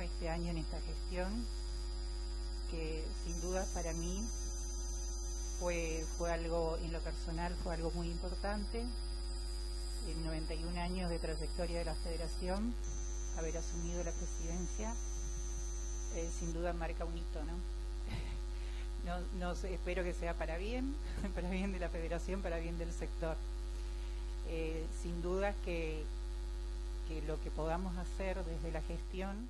este año en esta gestión, que sin duda para mí fue algo, en lo personal, fue algo muy importante. En 91 años de trayectoria de la Federación, haber asumido la presidencia, sin duda marca un hito, ¿no? No sé, espero que sea para bien de la Federación, para bien del sector. Sin duda que lo que podamos hacer desde la gestión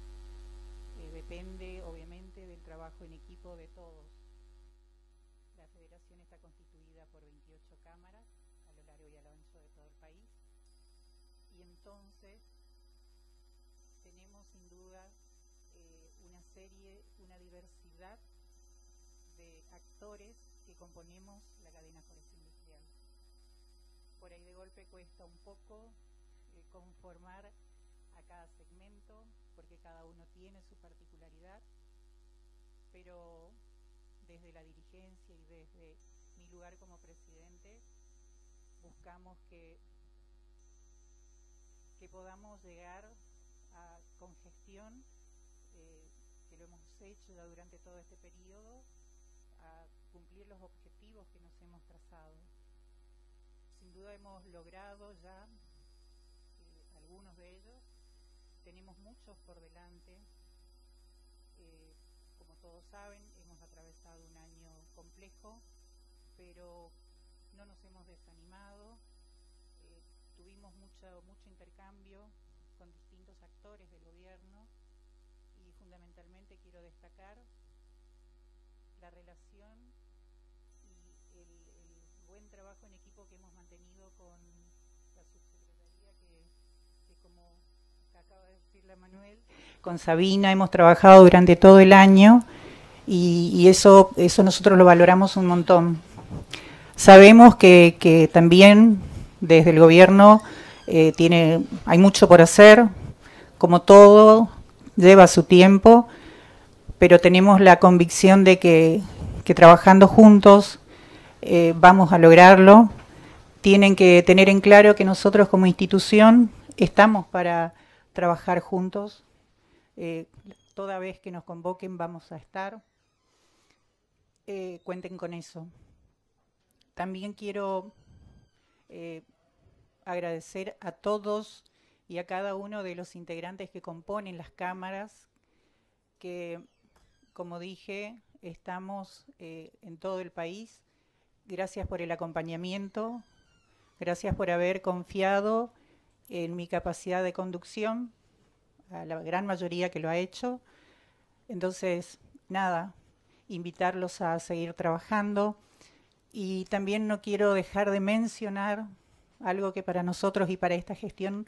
depende obviamente del trabajo en equipo de todos. La Federación está constituida por 28 cámaras a lo largo y a lo ancho de todo el país, y entonces tenemos sin duda una diversidad de actores que componemos la cadena forestal industrial. Por ahí de golpe cuesta un poco conformar a cada segmento, porque cada uno tiene su particularidad, pero desde la dirigencia y desde mi lugar como presidente buscamos que podamos llegar con gestión, que lo hemos hecho ya durante todo este periodo, a cumplir los objetivos que nos hemos trazado. Sin duda hemos logrado ya algunos de ellos, tenemos muchos por delante. Como todos saben, hemos atravesado un año complejo, pero no nos hemos desanimado. Tuvimos mucho intercambio con distintos actores del gobierno, y fundamentalmente quiero destacar la relación y el buen trabajo en equipo que hemos mantenido con la subsecretaría, que como acaba de decirle Manuel, con Sabina hemos trabajado durante todo el año, y eso nosotros lo valoramos un montón. Sabemos que también desde el gobierno hay mucho por hacer, como todo, lleva su tiempo, pero tenemos la convicción de que trabajando juntos vamos a lograrlo. Tienen que tener en claro que nosotros como institución estamos para trabajar juntos. Toda vez que nos convoquen vamos a estar. Cuenten con eso. También quiero agradecer a todos y a cada uno de los integrantes que componen las cámaras, que, como dije, estamos en todo el país. Gracias por el acompañamiento, gracias por haber confiado en mi capacidad de conducción, a la gran mayoría que lo ha hecho. Entonces, nada, invitarlos a seguir trabajando. Y también no quiero dejar de mencionar algo que para nosotros y para esta gestión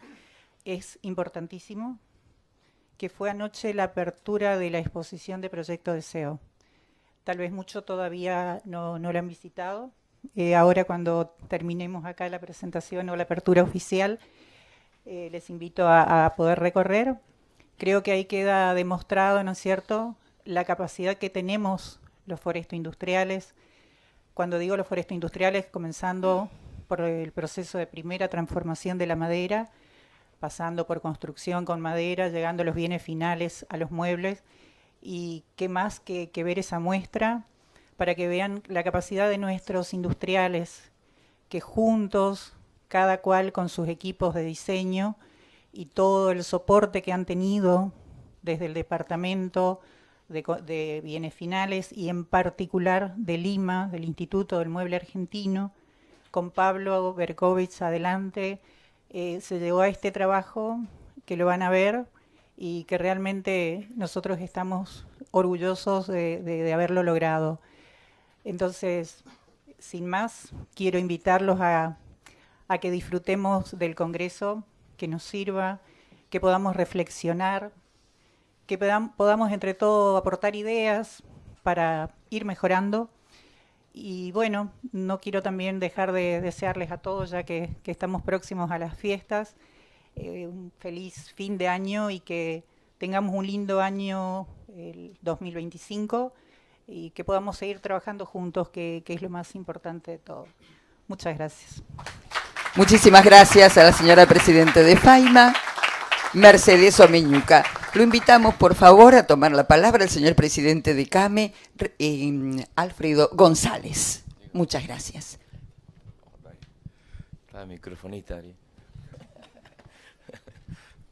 es importantísimo, que fue anoche la apertura de la exposición de Proyecto Deseo. Tal vez muchos todavía no lo han visitado. Ahora, cuando terminemos acá la presentación o la apertura oficial, les invito a poder recorrer. Creo que ahí queda demostrado, ¿no es cierto?, la capacidad que tenemos los forestoindustriales. Cuando digo los forestoindustriales, comenzando por el proceso de primera transformación de la madera, pasando por construcción con madera, llegando a los bienes finales, a los muebles, y qué más que ver esa muestra para que vean la capacidad de nuestros industriales, que juntos, cada cual con sus equipos de diseño y todo el soporte que han tenido desde el departamento de bienes finales y en particular de Lima, del Instituto del Mueble Argentino, con Pablo Berkovich adelante, se llegó a este trabajo que lo van a ver y que realmente nosotros estamos orgullosos de haberlo logrado. Entonces, sin más, quiero invitarlos a que disfrutemos del Congreso, que nos sirva, que podamos reflexionar, que podamos entre todos aportar ideas para ir mejorando. Y bueno, no quiero también dejar de desearles a todos, ya que estamos próximos a las fiestas, un feliz fin de año y que tengamos un lindo año el 2025 y que podamos seguir trabajando juntos, que es lo más importante de todo. Muchas gracias. Muchísimas gracias a la señora presidenta de FAIMA, Mercedes Omeñuca. Lo invitamos, por favor, a tomar la palabra el señor presidente de CAME, Alfredo González. Muchas gracias. La microfonista, Ari.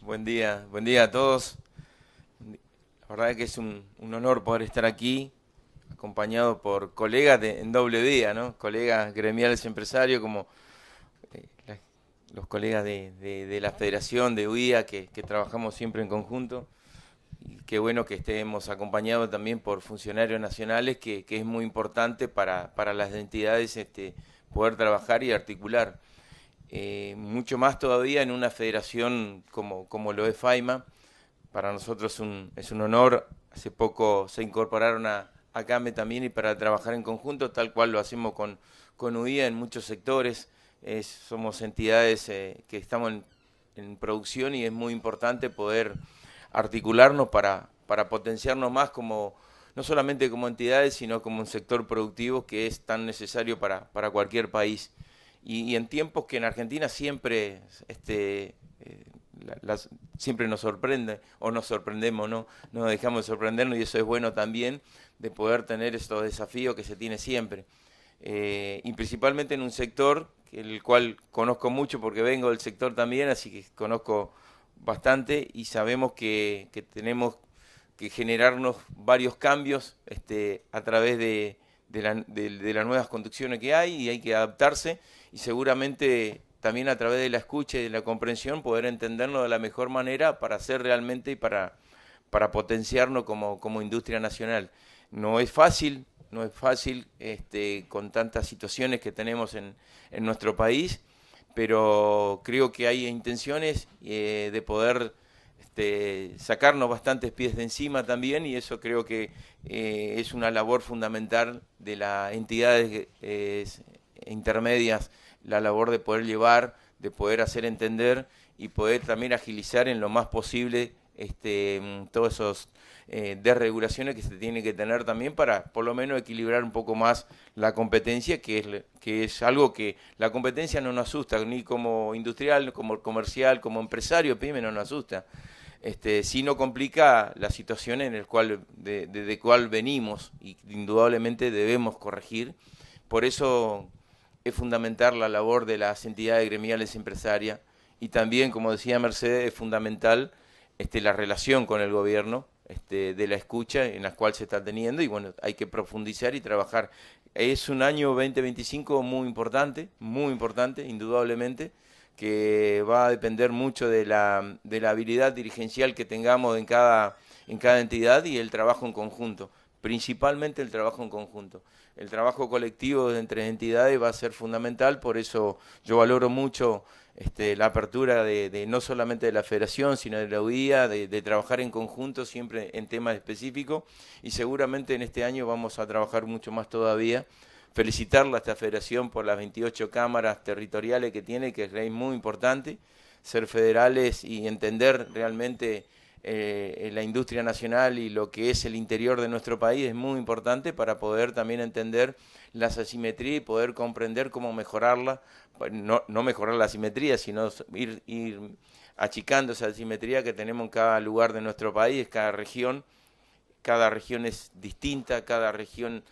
Buen día a todos. La verdad que es un honor poder estar aquí, acompañado por colegas en doble vía, ¿no? Colegas gremiales empresarios como los colegas de la Federación, de UIA, que trabajamos siempre en conjunto. Y qué bueno que estemos acompañados también por funcionarios nacionales, que es muy importante para las entidades poder trabajar y articular. Mucho más todavía en una federación como lo es FAIMA. Para nosotros es un honor. Hace poco se incorporaron a CAME también y para trabajar en conjunto, tal cual lo hacemos con UIA en muchos sectores. Somos entidades que estamos en producción y es muy importante poder articularnos para potenciarnos más no solamente como entidades, sino como un sector productivo que es tan necesario para cualquier país. Y en tiempos que en Argentina siempre siempre nos sorprende, o nos sorprendemos, no dejamos de sorprendernos, y eso es bueno también, de poder tener estos desafíos que se tiene siempre. Y principalmente en un sector el cual conozco mucho porque vengo del sector también, así que conozco bastante y sabemos que tenemos que generarnos varios cambios a través de las nuevas conducciones que hay, y hay que adaptarse, y seguramente también a través de la escucha y de la comprensión poder entendernos de la mejor manera para hacer realmente y para potenciarnos como industria nacional. No es fácil con tantas situaciones que tenemos en nuestro país, pero creo que hay intenciones de poder sacarnos bastantes pies de encima también, y eso creo que es una labor fundamental de las entidades intermedias, la labor de poder llevar, de poder hacer entender y poder también agilizar en lo más posible todos esos desregulaciones que se tiene que tener también para por lo menos equilibrar un poco más la competencia, que es algo que la competencia no nos asusta, ni como industrial, como comercial, como empresario, pyme, no nos asusta. Sino complica la situación en el cual de cual venimos, y indudablemente debemos corregir. Por eso es fundamental la labor de las entidades gremiales empresarias, y también, como decía Mercedes, es fundamental la relación con el gobierno, de la escucha en la cual se está teniendo, y bueno, hay que profundizar y trabajar. Es un año 2025 muy importante, indudablemente, que va a depender mucho de la habilidad dirigencial que tengamos en cada entidad, y el trabajo en conjunto, principalmente el trabajo en conjunto. El trabajo colectivo entre entidades va a ser fundamental, por eso yo valoro mucho la apertura de no solamente de la Federación, sino de la UIA, de trabajar en conjunto siempre en temas específicos, y seguramente en este año vamos a trabajar mucho más todavía. Felicitarla a esta Federación por las 28 cámaras territoriales que tiene, que es muy importante, ser federales y entender realmente la industria nacional y lo que es el interior de nuestro país es muy importante para poder también entender las asimetrías y poder comprender cómo mejorarla, no mejorar la asimetría, sino ir achicando esa asimetría que tenemos en cada lugar de nuestro país, cada región es distinta, cada región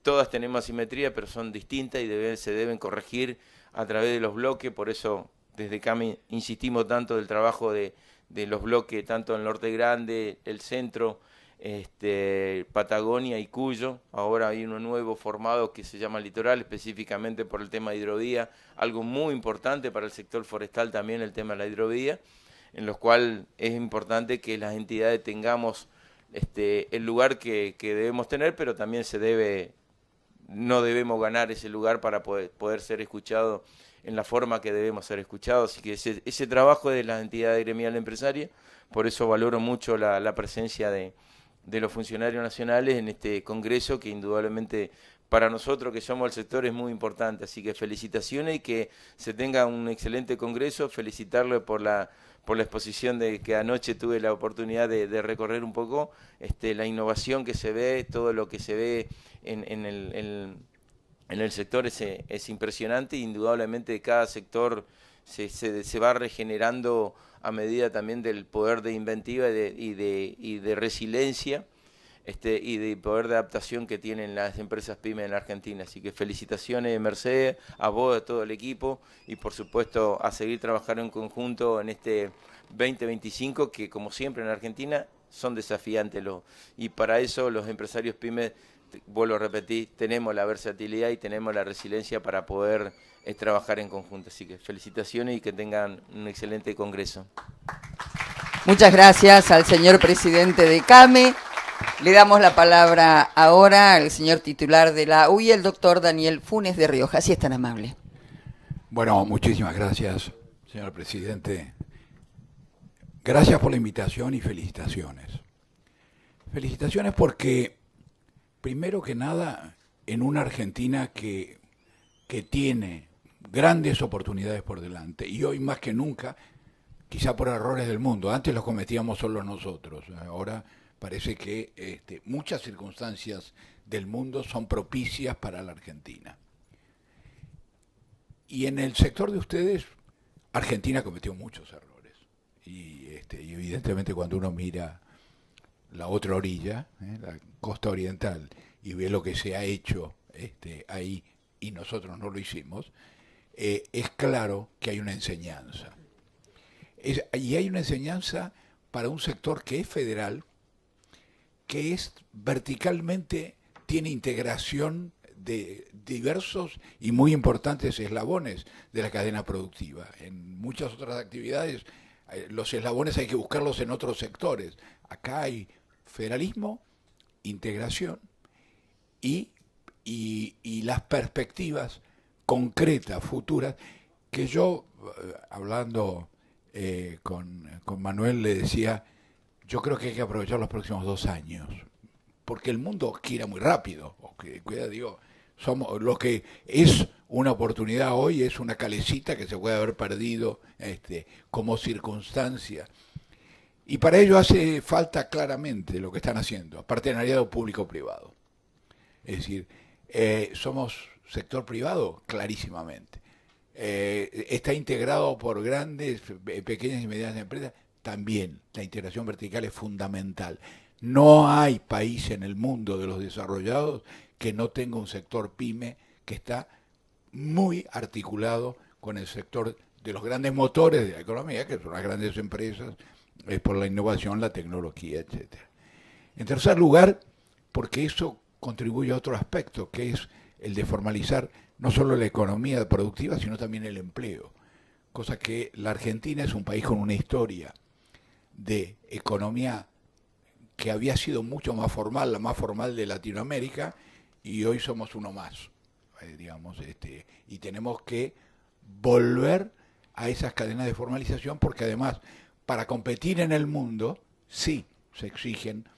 todas tenemos asimetría, pero son distintas y se deben corregir a través de los bloques. Por eso desde CAME insistimos tanto del trabajo de los bloques, tanto en el Norte Grande, el Centro, Patagonia y Cuyo. Ahora hay uno nuevo formado que se llama Litoral, específicamente por el tema de hidrovía, algo muy importante para el sector forestal también, el tema de la hidrovía, en los cuales es importante que las entidades tengamos el lugar que debemos tener, pero también no debemos ganar ese lugar para poder ser escuchados en la forma que debemos ser escuchados. Así que ese trabajo de las entidades gremiales empresarias, por eso valoro mucho la presencia de los funcionarios nacionales en este congreso, que indudablemente para nosotros que somos el sector es muy importante. Así que felicitaciones y que se tenga un excelente congreso. Felicitarlo por la exposición que anoche tuve la oportunidad de recorrer un poco, la innovación que se ve, todo lo que se ve en el sector es impresionante. Indudablemente cada sector se va regenerando a medida también del poder de inventiva y de resiliencia y de poder de adaptación que tienen las empresas pymes en la Argentina. Así que felicitaciones, Mercedes, a vos, a todo el equipo, y por supuesto a seguir trabajando en conjunto en este 2025, que como siempre en Argentina son desafiantes. Y para eso los empresarios pymes, vuelvo a repetir, tenemos la versatilidad y tenemos la resiliencia para poder trabajar en conjunto. Así que felicitaciones y que tengan un excelente congreso. Muchas gracias al señor presidente de CAME. Le damos la palabra ahora al señor titular de la UI, el doctor Daniel Funes de Rioja. Si es tan amable. Bueno, muchísimas gracias, señor presidente. Gracias por la invitación y felicitaciones. Felicitaciones porque, primero que nada, en una Argentina que tiene grandes oportunidades por delante, y hoy más que nunca, quizá por errores del mundo, antes los cometíamos solo nosotros, ahora parece que muchas circunstancias del mundo son propicias para la Argentina. Y en el sector de ustedes, Argentina cometió muchos errores. Y evidentemente cuando uno mira la otra orilla, la costa oriental, y ve lo que se ha hecho ahí, y nosotros no lo hicimos, es claro que hay una enseñanza. Y hay una enseñanza para un sector que es federal, que es verticalmente, tiene integración de diversos y muy importantes eslabones de la cadena productiva. En muchas otras actividades, los eslabones hay que buscarlos en otros sectores. Acá hay federalismo, integración y las perspectivas concretas, futuras, que yo, hablando con Manuel, le decía, yo creo que hay que aprovechar los próximos 2 años, porque el mundo gira muy rápido. Somos lo que es una oportunidad hoy, es una calecita que se puede haber perdido como circunstancia. Y para ello hace falta claramente lo que están haciendo, partenariado público-privado. Es decir, somos sector privado clarísimamente. Está integrado por grandes, pequeñas y medianas empresas. También la integración vertical es fundamental. No hay país en el mundo de los desarrollados que no tenga un sector pyme que está muy articulado con el sector de los grandes motores de la economía, que son las grandes empresas, por la innovación, la tecnología, etc. En tercer lugar, porque eso contribuye a otro aspecto, que es el de formalizar no solo la economía productiva, sino también el empleo. Cosa que la Argentina es un país con una historia de economía que había sido mucho más formal, la más formal de Latinoamérica, y hoy somos uno más, y tenemos que volver a esas cadenas de formalización, porque además, para competir en el mundo, sí se exigen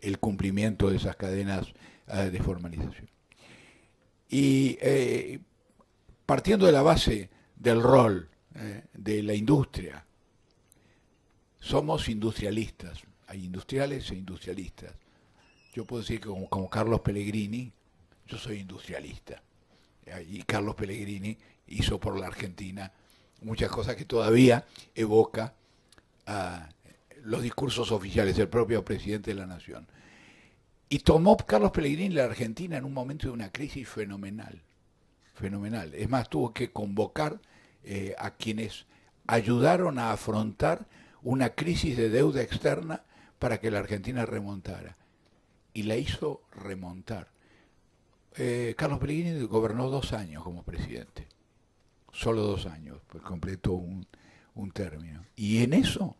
el cumplimiento de esas cadenas de formalización. Y partiendo de la base del rol de la industria, somos industrialistas, hay industriales e industrialistas. Yo puedo decir que como Carlos Pellegrini, yo soy industrialista. Y Carlos Pellegrini hizo por la Argentina muchas cosas que todavía evoca los discursos oficiales del propio presidente de la Nación. Y tomó Carlos Pellegrini la Argentina en un momento de una crisis fenomenal. Fenomenal. Es más, tuvo que convocar a quienes ayudaron a afrontar una crisis de deuda externa para que la Argentina remontara. Y la hizo remontar. Carlos Pellegrini gobernó 2 años como presidente. Solo 2 años, pues completó un término. Y en eso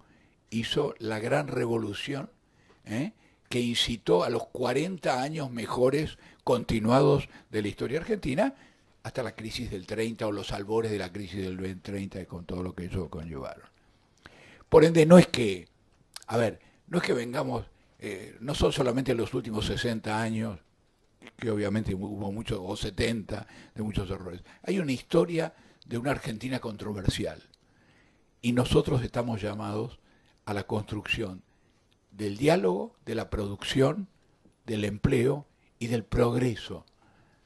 hizo la gran revolución que incitó a los 40 años mejores continuados de la historia argentina, hasta la crisis del 30 o los albores de la crisis del 2030 con todo lo que eso conllevaron. Por ende, no es que vengamos, no son solamente los últimos 60 años, que obviamente hubo muchos, o 70, de muchos errores. Hay una historia de una Argentina controversial, y nosotros estamos llamados a la construcción del diálogo, de la producción, del empleo y del progreso.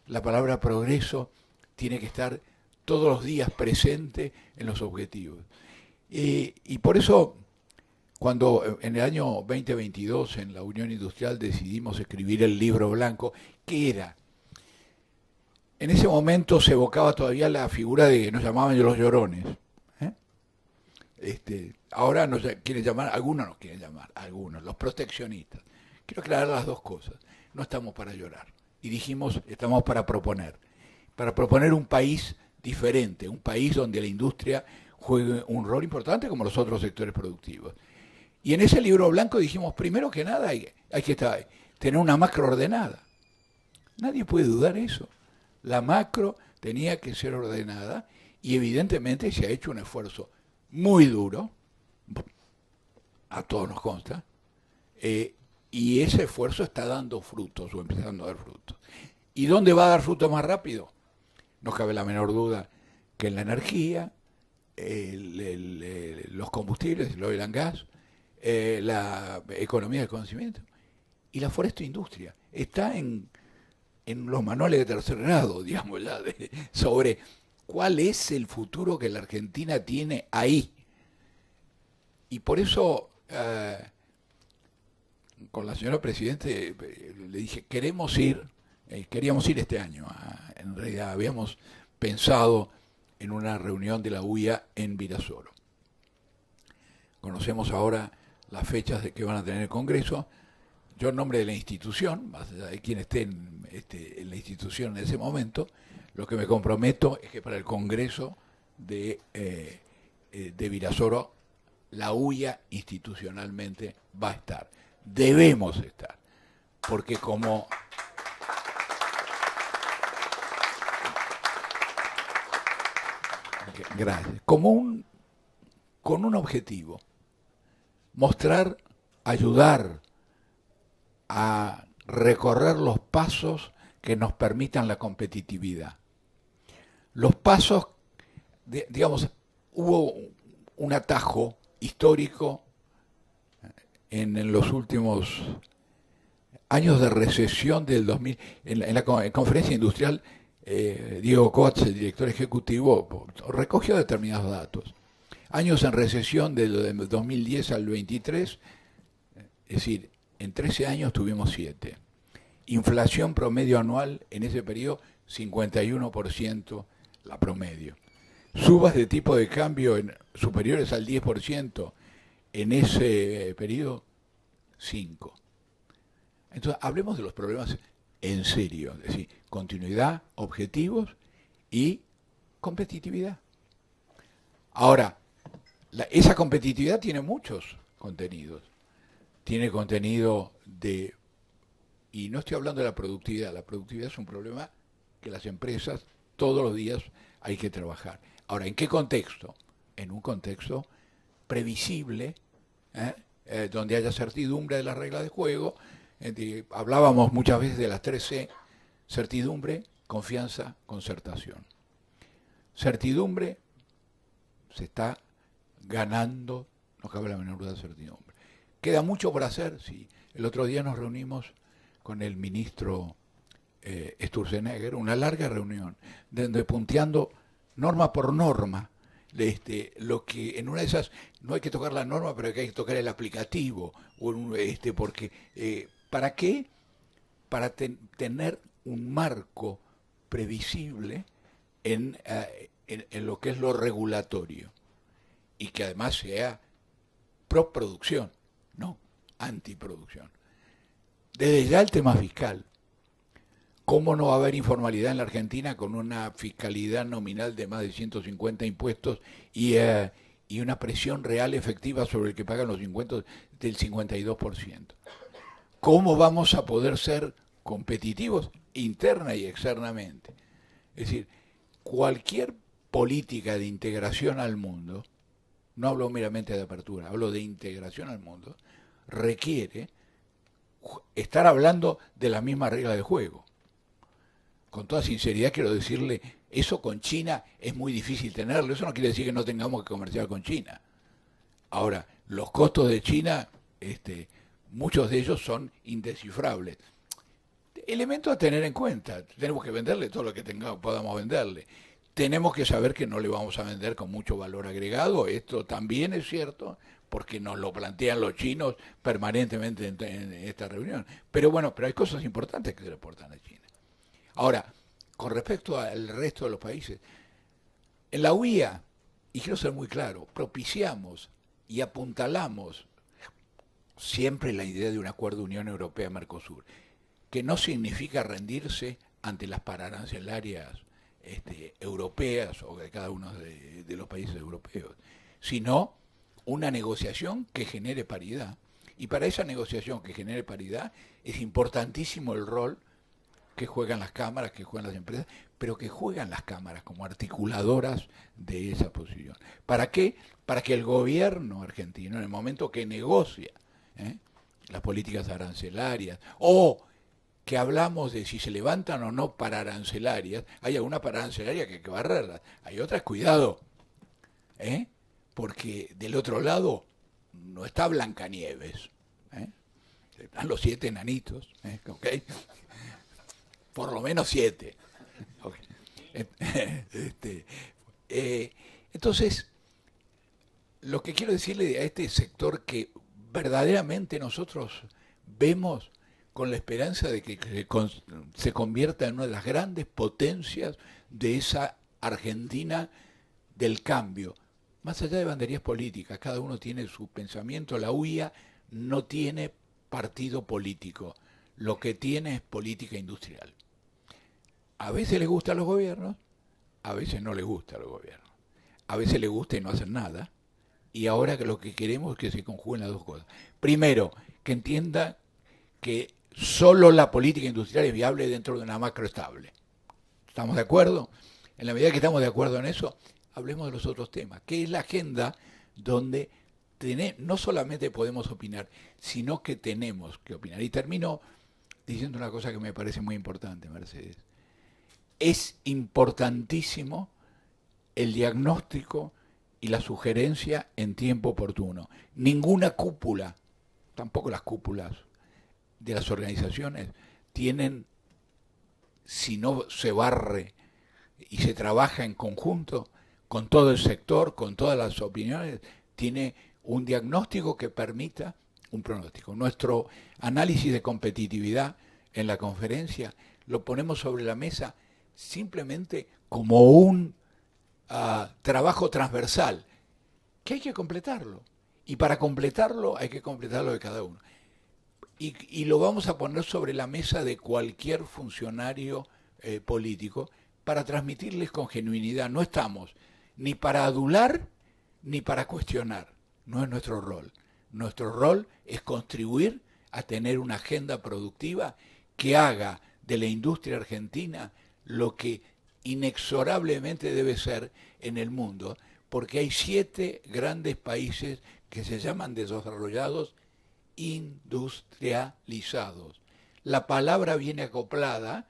La palabra progreso tiene que estar todos los días presente en los objetivos. Y por eso, cuando en el año 2022 en la Unión Industrial decidimos escribir el libro blanco, ¿qué era? En ese momento se evocaba todavía la figura de que nos llamaban los llorones. Ahora nos quieren llamar, algunos nos quieren llamar, algunos, los proteccionistas. Quiero aclarar las dos cosas. No estamos para llorar. Y dijimos, estamos para proponer un país diferente, un país donde la industria juegue un rol importante como los otros sectores productivos. Y en ese libro blanco dijimos, primero que nada, hay que tener una macro ordenada. Nadie puede dudar eso. La macro tenía que ser ordenada y evidentemente se ha hecho un esfuerzo muy duro, a todos nos consta, y ese esfuerzo está dando frutos o empezando a dar frutos. ¿Y dónde va a dar frutos más rápido? No cabe la menor duda que en la energía, los combustibles, el oil and gas, la economía del conocimiento y la forestoindustria. Está en los manuales de tercer grado, digamos, ya, sobre cuál es el futuro que la Argentina tiene ahí. Y por eso, con la señora Presidente, le dije, queríamos ir este año. En realidad habíamos pensado en una reunión de la UIA en Virasoro. Conocemos ahora las fechas de que van a tener el Congreso. Yo en nombre de la institución, más allá de quien esté en la institución en ese momento, lo que me comprometo es que para el Congreso de Virasoro, la UIA institucionalmente va a estar. Debemos estar. Porque como... Gracias. Con un objetivo, mostrar, ayudar a recorrer los pasos que nos permitan la competitividad. Los pasos, digamos, hubo un atajo histórico en los últimos años de recesión del 2000. En la conferencia industrial, Diego Coats, el director ejecutivo, recogió determinados datos. Años en recesión del 2010 al 23, es decir, en 13 años tuvimos 7. Inflación promedio anual en ese periodo, 51% la promedio. Subas de tipo de cambio superiores al 10% en ese periodo, 5. Entonces, hablemos de los problemas en serio, es decir, continuidad, objetivos y competitividad. Ahora, esa competitividad tiene muchos contenidos. Tiene contenido de... Y no estoy hablando de la productividad es un problema que las empresas todos los días hay que trabajar. Ahora, ¿en qué contexto? En un contexto previsible, donde haya certidumbre de las reglas de juego. Hablábamos muchas veces de las 3C, certidumbre, confianza, concertación. Certidumbre se está ganando, no cabe la menor duda de certidumbre. ¿Queda mucho por hacer? Sí. El otro día nos reunimos con el ministro Sturzenegger, una larga reunión, donde punteando norma por norma, lo que en una de esas no hay que tocar la norma, pero hay que tocar el aplicativo, porque ¿para qué? Para tener un marco previsible en lo que es lo regulatorio y que además sea pro producción, no antiproducción. Desde ya el tema fiscal. ¿Cómo no va a haber informalidad en la Argentina con una fiscalidad nominal de más de 150 impuestos y una presión real efectiva sobre el que pagan los impuestos del 52%? ¿Cómo vamos a poder ser competitivos interna y externamente? Es decir, cualquier política de integración al mundo, no hablo meramente de apertura, hablo de integración al mundo, requiere estar hablando de la misma regla de juego. Con toda sinceridad quiero decirle, eso con China es muy difícil tenerlo. Eso no quiere decir que no tengamos que comerciar con China. Ahora, los costos de China, muchos de ellos son indescifrables. Elementos a tener en cuenta. Tenemos que venderle todo lo que podamos venderle. tenemos que saber que no le vamos a vender con mucho valor agregado. Esto también es cierto, porque nos lo plantean los chinos permanentemente en esta reunión. Pero bueno, pero hay cosas importantes que se reportan a China. Ahora, con respecto al resto de los países, en la UIA, y quiero ser muy claro, propiciamos y apuntalamos siempre la idea de un acuerdo Unión Europea-Mercosur, que no significa rendirse ante las pararancelarias europeas o de cada uno de los países europeos, sino una negociación que genere paridad. Y para esa negociación que genere paridad es importantísimo el rol que juegan las cámaras, que juegan las empresas, pero que juegan las cámaras como articuladoras de esa posición. ¿Para qué? Para que el gobierno argentino, en el momento que negocia las políticas arancelarias, o que hablamos de si se levantan o no pararancelarias, hay algunas pararancelarias que hay que barrerlas, hay otras, cuidado, porque del otro lado no está Blancanieves, están los 7 enanitos, ¿okay? Por lo menos 7. Okay. Entonces, lo que quiero decirle a este sector que verdaderamente nosotros vemos con la esperanza de que se convierta en una de las grandes potencias de esa Argentina del cambio. Más allá de banderías políticas, cada uno tiene su pensamiento. La UIA no tiene partido político, lo que tiene es política industrial. A veces les gusta a los gobiernos, a veces no les gusta a los gobiernos. A veces les gusta y no hacen nada. Y ahora que lo que queremos es que se conjuguen las dos cosas. Primero, que entienda que solo la política industrial es viable dentro de una macro estable. ¿Estamos de acuerdo? En la medida que estamos de acuerdo en eso, hablemos de los otros temas, que es la agenda donde no solamente podemos opinar, sino que tenemos que opinar. Y termino diciendo una cosa que me parece muy importante, Mercedes. Es importantísimo el diagnóstico y la sugerencia en tiempo oportuno. Ninguna cúpula, tampoco las cúpulas de las organizaciones, tienen, si no se barre y se trabaja en conjunto con todo el sector, con todas las opiniones, tiene un diagnóstico que permita un pronóstico. Nuestro análisis de competitividad en la conferencia lo ponemos sobre la mesa simplemente como un trabajo transversal, que hay que completarlo. Y para completarlo hay que completarlo de cada uno. Y lo vamos a poner sobre la mesa de cualquier funcionario político para transmitirles con genuinidad. No estamos ni para adular ni para cuestionar. No es nuestro rol. Nuestro rol es contribuir a tener una agenda productiva que haga de la industria argentina lo que inexorablemente debe ser en el mundo, porque hay 7 grandes países que se llaman desarrollados industrializados. La palabra viene acoplada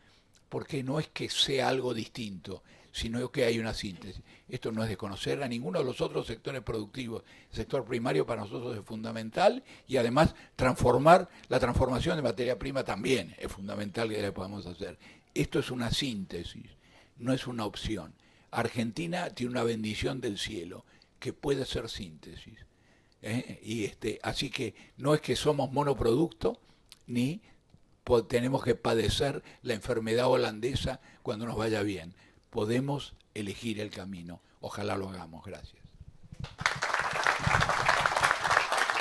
porque no es que sea algo distinto, sino que hay una síntesis. Esto no es desconocer a ninguno de los otros sectores productivos. El sector primario para nosotros es fundamental y además la transformación de materia prima también es fundamental que la podamos hacer. Esto es una síntesis, no es una opción. Argentina tiene una bendición del cielo que puede ser síntesis. Así que no es que somos monoproducto ni tenemos que padecer la enfermedad holandesa cuando nos vaya bien. Podemos elegir el camino. Ojalá lo hagamos. Gracias.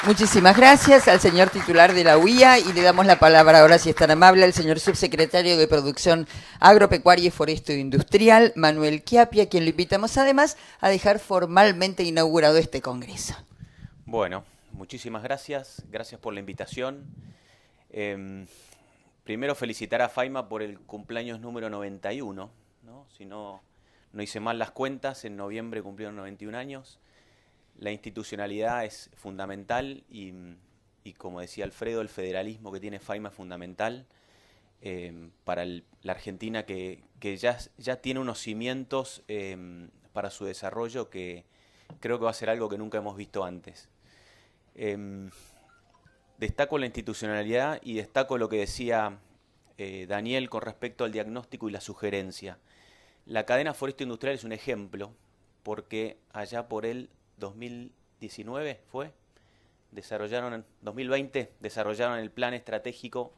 Muchísimas gracias al señor titular de la UIA y le damos la palabra ahora, si es tan amable, al señor subsecretario de Producción Agropecuaria y Foresto Industrial, Manuel Chiappia, quien lo invitamos además a dejar formalmente inaugurado este congreso. Bueno, muchísimas gracias. Gracias por la invitación. Primero felicitar a Faima por el cumpleaños número 91, ¿no? Si no hice mal las cuentas, en noviembre cumplieron 91 años. La institucionalidad es fundamental y como decía Alfredo, el federalismo que tiene Faima es fundamental para la Argentina que ya tiene unos cimientos para su desarrollo que creo que va a ser algo que nunca hemos visto antes. Destaco la institucionalidad y destaco lo que decía Daniel con respecto al diagnóstico y la sugerencia. La cadena forestal industrial es un ejemplo, porque allá por el 2019 en 2020 desarrollaron el Plan Estratégico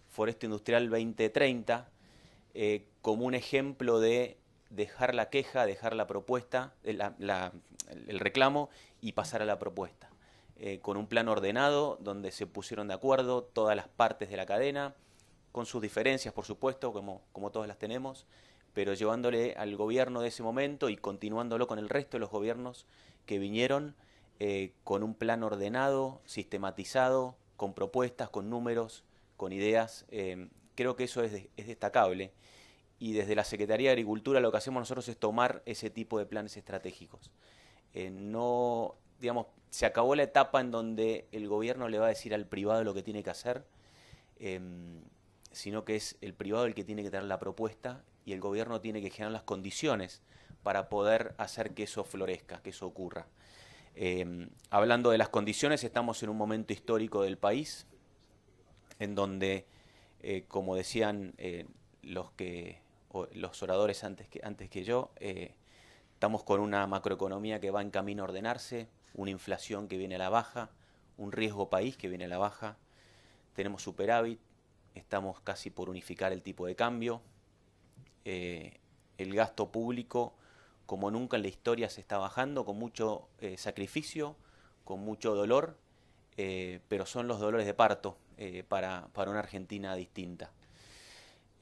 Forestal Industrial 2030 como un ejemplo de dejar la queja, dejar la propuesta, el reclamo y pasar a la propuesta. Con un plan ordenado donde se pusieron de acuerdo todas las partes de la cadena, con sus diferencias, por supuesto, como todas las tenemos, pero llevándole al gobierno de ese momento y continuándolo con el resto de los gobiernos que vinieron con un plan ordenado, sistematizado, con propuestas, con números, con ideas. Creo que eso es destacable. Y desde la Secretaría de Agricultura lo que hacemos nosotros es tomar ese tipo de planes estratégicos. No, digamos, se acabó la etapa en donde el gobierno le va a decir al privado lo que tiene que hacer, sino que es el privado el que tiene que tener la propuesta y el gobierno tiene que generar las condiciones para poder hacer que eso florezca, que eso ocurra. Hablando de las condiciones, estamos en un momento histórico del país, en donde, como decían los oradores antes que yo, estamos con una macroeconomía que va en camino a ordenarse, una inflación que viene a la baja, un riesgo país que viene a la baja, tenemos superávit, estamos casi por unificar el tipo de cambio, el gasto público como nunca en la historia se está bajando, con mucho sacrificio, con mucho dolor, pero son los dolores de parto para una Argentina distinta.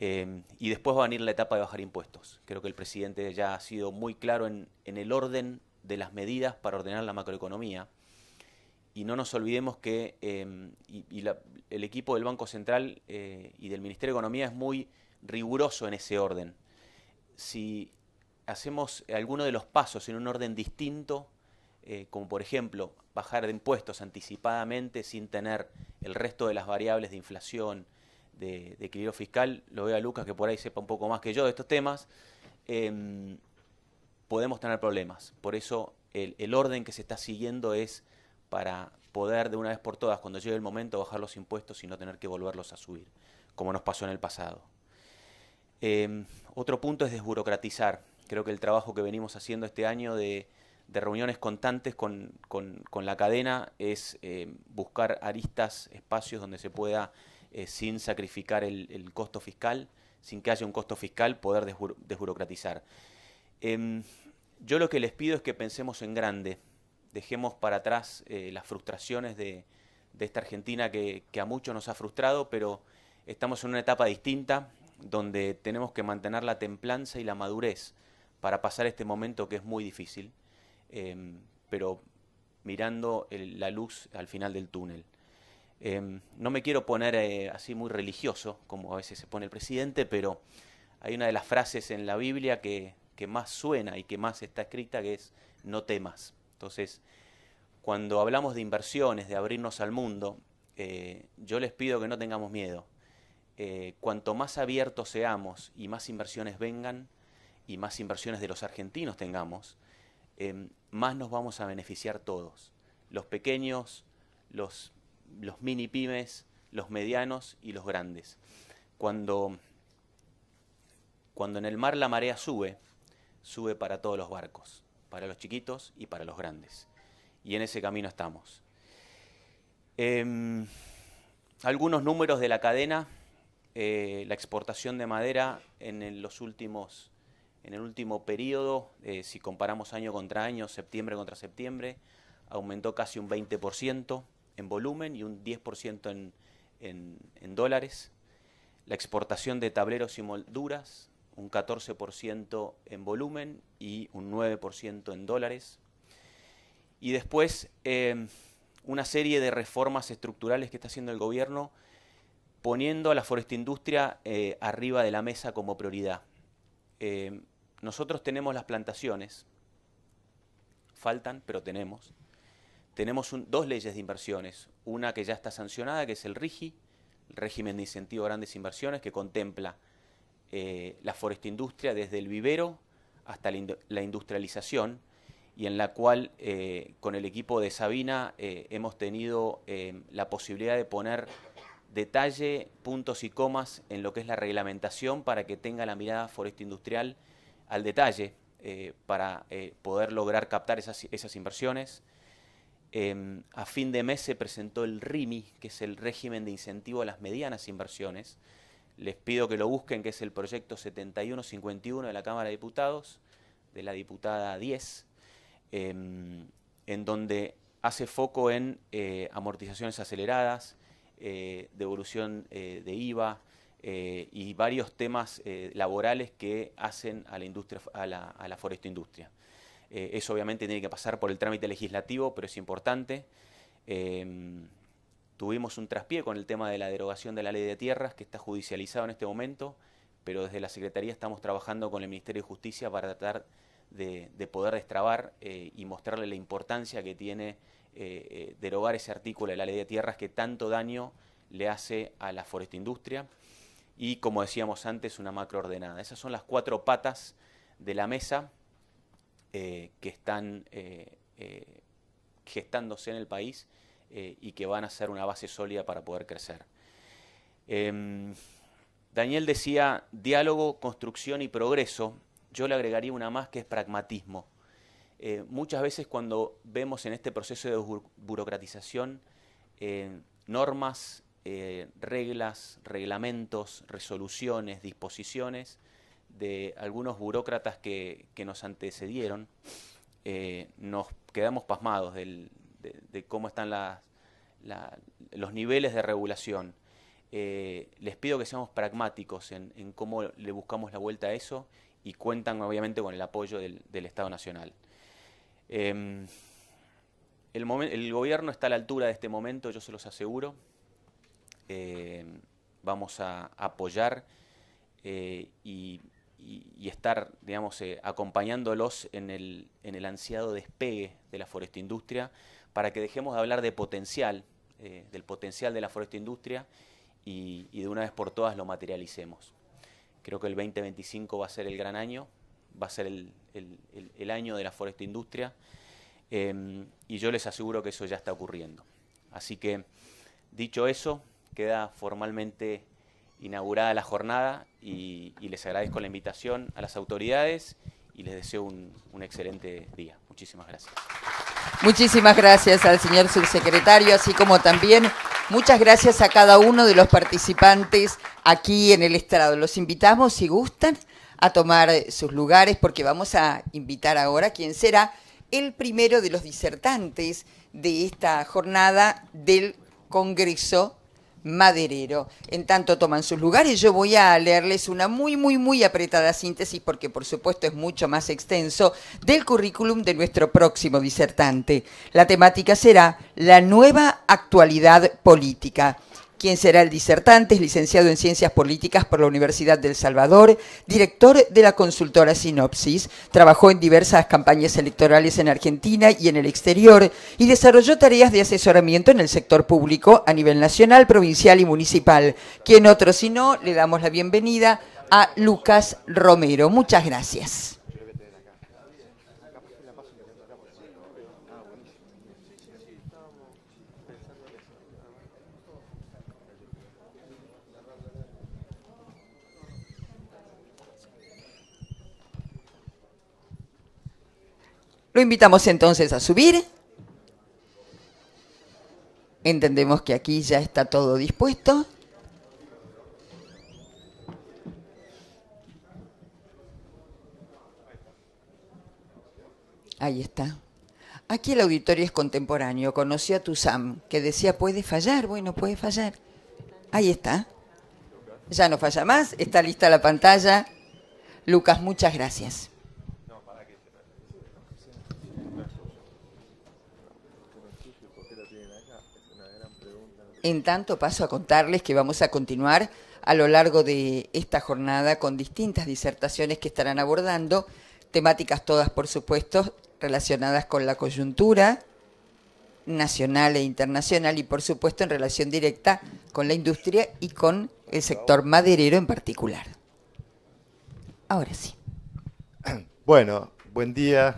Y después va a venir la etapa de bajar impuestos. Creo que el presidente ya ha sido muy claro en el orden de las medidas para ordenar la macroeconomía. Y no nos olvidemos que el equipo del Banco Central y del Ministerio de Economía es muy riguroso en ese orden. Si hacemos alguno de los pasos en un orden distinto, como por ejemplo bajar de impuestos anticipadamente sin tener el resto de las variables de inflación, de equilibrio fiscal, lo veo a Lucas que por ahí sepa un poco más que yo de estos temas, podemos tener problemas. Por eso el orden que se está siguiendo es para poder de una vez por todas, cuando llegue el momento, bajar los impuestos y no tener que volverlos a subir, como nos pasó en el pasado. Otro punto es desburocratizar. Creo que el trabajo que venimos haciendo este año de reuniones constantes con la cadena es buscar aristas, espacios donde se pueda, sin sacrificar el costo fiscal, sin que haya un costo fiscal, poder desburocratizar. Yo lo que les pido es que pensemos en grande, dejemos para atrás las frustraciones de esta Argentina que a muchos nos ha frustrado, pero estamos en una etapa distinta donde tenemos que mantener la templanza y la madurez para pasar este momento que es muy difícil, pero mirando la luz al final del túnel. No me quiero poner así muy religioso, como a veces se pone el presidente, pero hay una de las frases en la Biblia que más suena y que más está escrita, que es no temas. Entonces, cuando hablamos de inversiones, de abrirnos al mundo, yo les pido que no tengamos miedo. Cuanto más abiertos seamos y más inversiones vengan, y más inversiones de los argentinos tengamos, más nos vamos a beneficiar todos. Los pequeños, los mini pymes, los medianos y los grandes. Cuando en el mar la marea sube para todos los barcos, para los chiquitos y para los grandes. Y en ese camino estamos. Algunos números de la cadena. La exportación de madera en el último periodo, si comparamos año contra año, septiembre contra septiembre, aumentó casi un 20% en volumen y un 10% en dólares. La exportación de tableros y molduras, un 14% en volumen y un 9% en dólares. Y después una serie de reformas estructurales que está haciendo el gobierno, poniendo a la forestindustria arriba de la mesa como prioridad. Nosotros tenemos las plantaciones, faltan, pero tenemos. Tenemos dos leyes de inversiones, una que ya está sancionada, que es el RIGI, el régimen de incentivo a grandes inversiones, que contempla la forestindustria desde el vivero hasta la industrialización, y en la cual con el equipo de Sabina hemos tenido la posibilidad de poner detalle, puntos y comas en lo que es la reglamentación para que tenga la mirada forestal industrial al detalle para poder lograr captar esas inversiones. A fin de mes se presentó el RIMI, que es el régimen de incentivo a las medianas inversiones. Les pido que lo busquen, que es el proyecto 7151 de la Cámara de Diputados, de la diputada 10, en donde hace foco en amortizaciones aceleradas, devolución de IVA y varios temas laborales que hacen a la industria, a la forestoindustria. Eso obviamente tiene que pasar por el trámite legislativo, pero es importante. Tuvimos un traspié con el tema de la derogación de la ley de tierras, que está judicializado en este momento, pero desde la Secretaría estamos trabajando con el Ministerio de Justicia para tratar de poder destrabar y mostrarle la importancia que tiene derogar ese artículo de la ley de tierras que tanto daño le hace a la forestoindustria y, como decíamos antes, una macroordenada. Esas son las 4 patas de la mesa que están gestándose en el país y que van a ser una base sólida para poder crecer. Daniel decía diálogo, construcción y progreso. Yo le agregaría una más, que es pragmatismo. Muchas veces cuando vemos en este proceso de burocratización normas, reglas, reglamentos, resoluciones, disposiciones de algunos burócratas que nos antecedieron, nos quedamos pasmados de cómo están los niveles de regulación. Les pido que seamos pragmáticos en cómo le buscamos la vuelta a eso y cuentan obviamente con el apoyo del Estado Nacional. El gobierno está a la altura de este momento, yo se los aseguro. Vamos a apoyar y estar, digamos, acompañándolos en el ansiado despegue de la forestoindustria, para que dejemos de hablar de potencial, del potencial de la forestoindustria y de una vez por todas lo materialicemos. Creo que el 2025 va a ser el gran año, va a ser el año de la forestoindustria y yo les aseguro que eso ya está ocurriendo. Así que, dicho eso, queda formalmente inaugurada la jornada y les agradezco la invitación a las autoridades y les deseo un excelente día. Muchísimas gracias. Muchísimas gracias al señor subsecretario, así como también muchas gracias a cada uno de los participantes aquí en el estrado. Los invitamos, si gustan, a tomar sus lugares, porque vamos a invitar ahora a quien será el primero de los disertantes de esta jornada del Congreso Maderero. En tanto toman sus lugares, yo voy a leerles una muy apretada síntesis, porque por supuesto es mucho más extenso, del currículum de nuestro próximo disertante. La temática será la nueva actualidad política. ¿Quién será el disertante? Es licenciado en Ciencias Políticas por la Universidad del Salvador, director de la consultora Sinopsis, trabajó en diversas campañas electorales en Argentina y en el exterior y desarrolló tareas de asesoramiento en el sector público a nivel nacional, provincial y municipal. ¿Quién otro si no? Le damos la bienvenida a Lucas Romero. Muchas gracias. Lo invitamos entonces a subir. Entendemos que aquí ya está todo dispuesto. Ahí está. Aquí el auditorio es contemporáneo. Conoció a Tuzam, que decía, puede fallar. Bueno, puede fallar. Ahí está. Ya no falla más. Está lista la pantalla. Lucas, muchas gracias. En tanto, paso a contarles que vamos a continuar a lo largo de esta jornada con distintas disertaciones que estarán abordando, temáticas todas, por supuesto, relacionadas con la coyuntura nacional e internacional y, por supuesto, en relación directa con la industria y con el sector maderero en particular. Ahora sí. Bueno, buen día.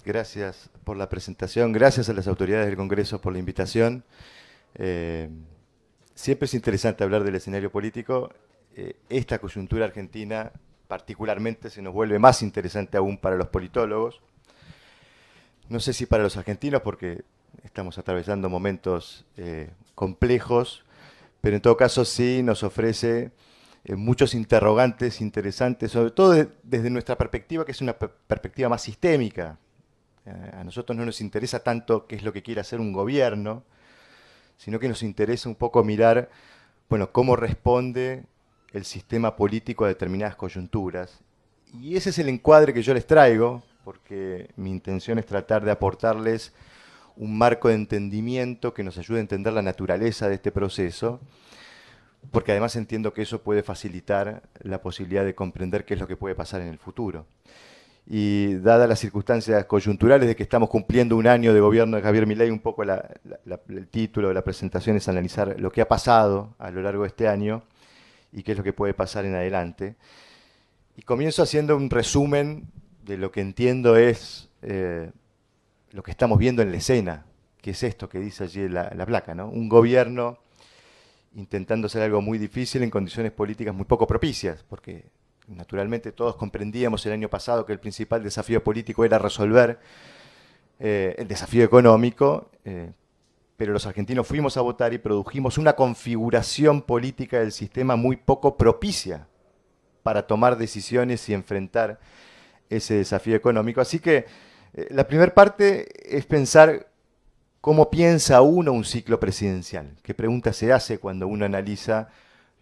Gracias por la presentación. Gracias a las autoridades del Congreso por la invitación. Siempre es interesante hablar del escenario político. Esta coyuntura argentina particularmente se nos vuelve más interesante aún para los politólogos. No sé si para los argentinos, porque estamos atravesando momentos complejos, pero en todo caso sí nos ofrece muchos interrogantes interesantes, sobre todo desde nuestra perspectiva, que es una perspectiva más sistémica. A nosotros no nos interesa tanto qué es lo que quiere hacer un gobierno, sino que nos interesa un poco mirar, bueno, cómo responde el sistema político a determinadas coyunturas. Y ese es el encuadre que yo les traigo, porque mi intención es tratar de aportarles un marco de entendimiento que nos ayude a entender la naturaleza de este proceso, porque además entiendo que eso puede facilitar la posibilidad de comprender qué es lo que puede pasar en el futuro. Y dadas las circunstancias coyunturales de que estamos cumpliendo un año de gobierno de Javier Milei, un poco el título de la presentación es analizar lo que ha pasado a lo largo de este año y qué es lo que puede pasar en adelante. Y comienzo haciendo un resumen de lo que entiendo es lo que estamos viendo en la escena, que es esto que dice allí la placa, ¿no? Un gobierno intentando hacer algo muy difícil en condiciones políticas muy poco propicias, porque naturalmente todos comprendíamos el año pasado que el principal desafío político era resolver el desafío económico, pero los argentinos fuimos a votar y produjimos una configuración política del sistema muy poco propicia para tomar decisiones y enfrentar ese desafío económico. Así que la primera parte es pensar cómo piensa uno un ciclo presidencial, qué pregunta se hace cuando uno analiza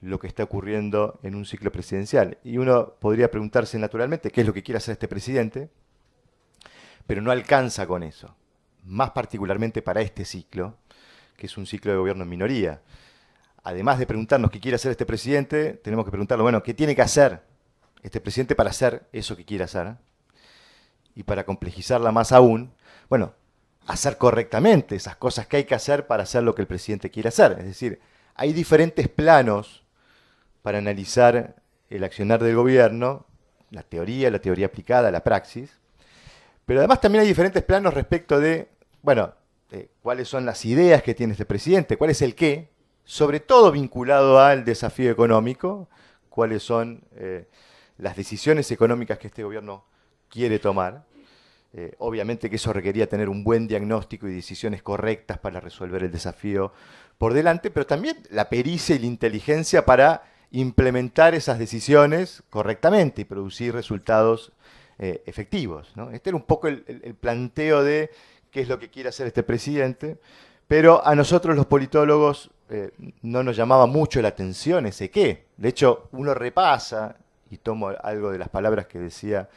lo que está ocurriendo en un ciclo presidencial. Y uno podría preguntarse naturalmente qué es lo que quiere hacer este presidente, pero no alcanza con eso, más particularmente para este ciclo, que es un ciclo de gobierno en minoría. Además de preguntarnos qué quiere hacer este presidente, tenemos que preguntarlo, bueno, ¿qué tiene que hacer este presidente para hacer eso que quiere hacer? Y para complejizarla más aún, bueno, hacer correctamente esas cosas que hay que hacer para hacer lo que el presidente quiere hacer. Es decir, hay diferentes planos para analizar el accionar del gobierno, la teoría aplicada, la praxis, pero además también hay diferentes planos respecto de, bueno, cuáles son las ideas que tiene este presidente, cuál es el qué, sobre todo vinculado al desafío económico, cuáles son las decisiones económicas que este gobierno quiere tomar. Obviamente que eso requería tener un buen diagnóstico y decisiones correctas para resolver el desafío por delante, pero también la pericia y la inteligencia para implementar esas decisiones correctamente y producir resultados efectivos, ¿no? Este era un poco el planteo de qué es lo que quiere hacer este presidente, pero a nosotros los politólogos no nos llamaba mucho la atención ese qué. De hecho, uno repasa, y tomo algo de las palabras que decía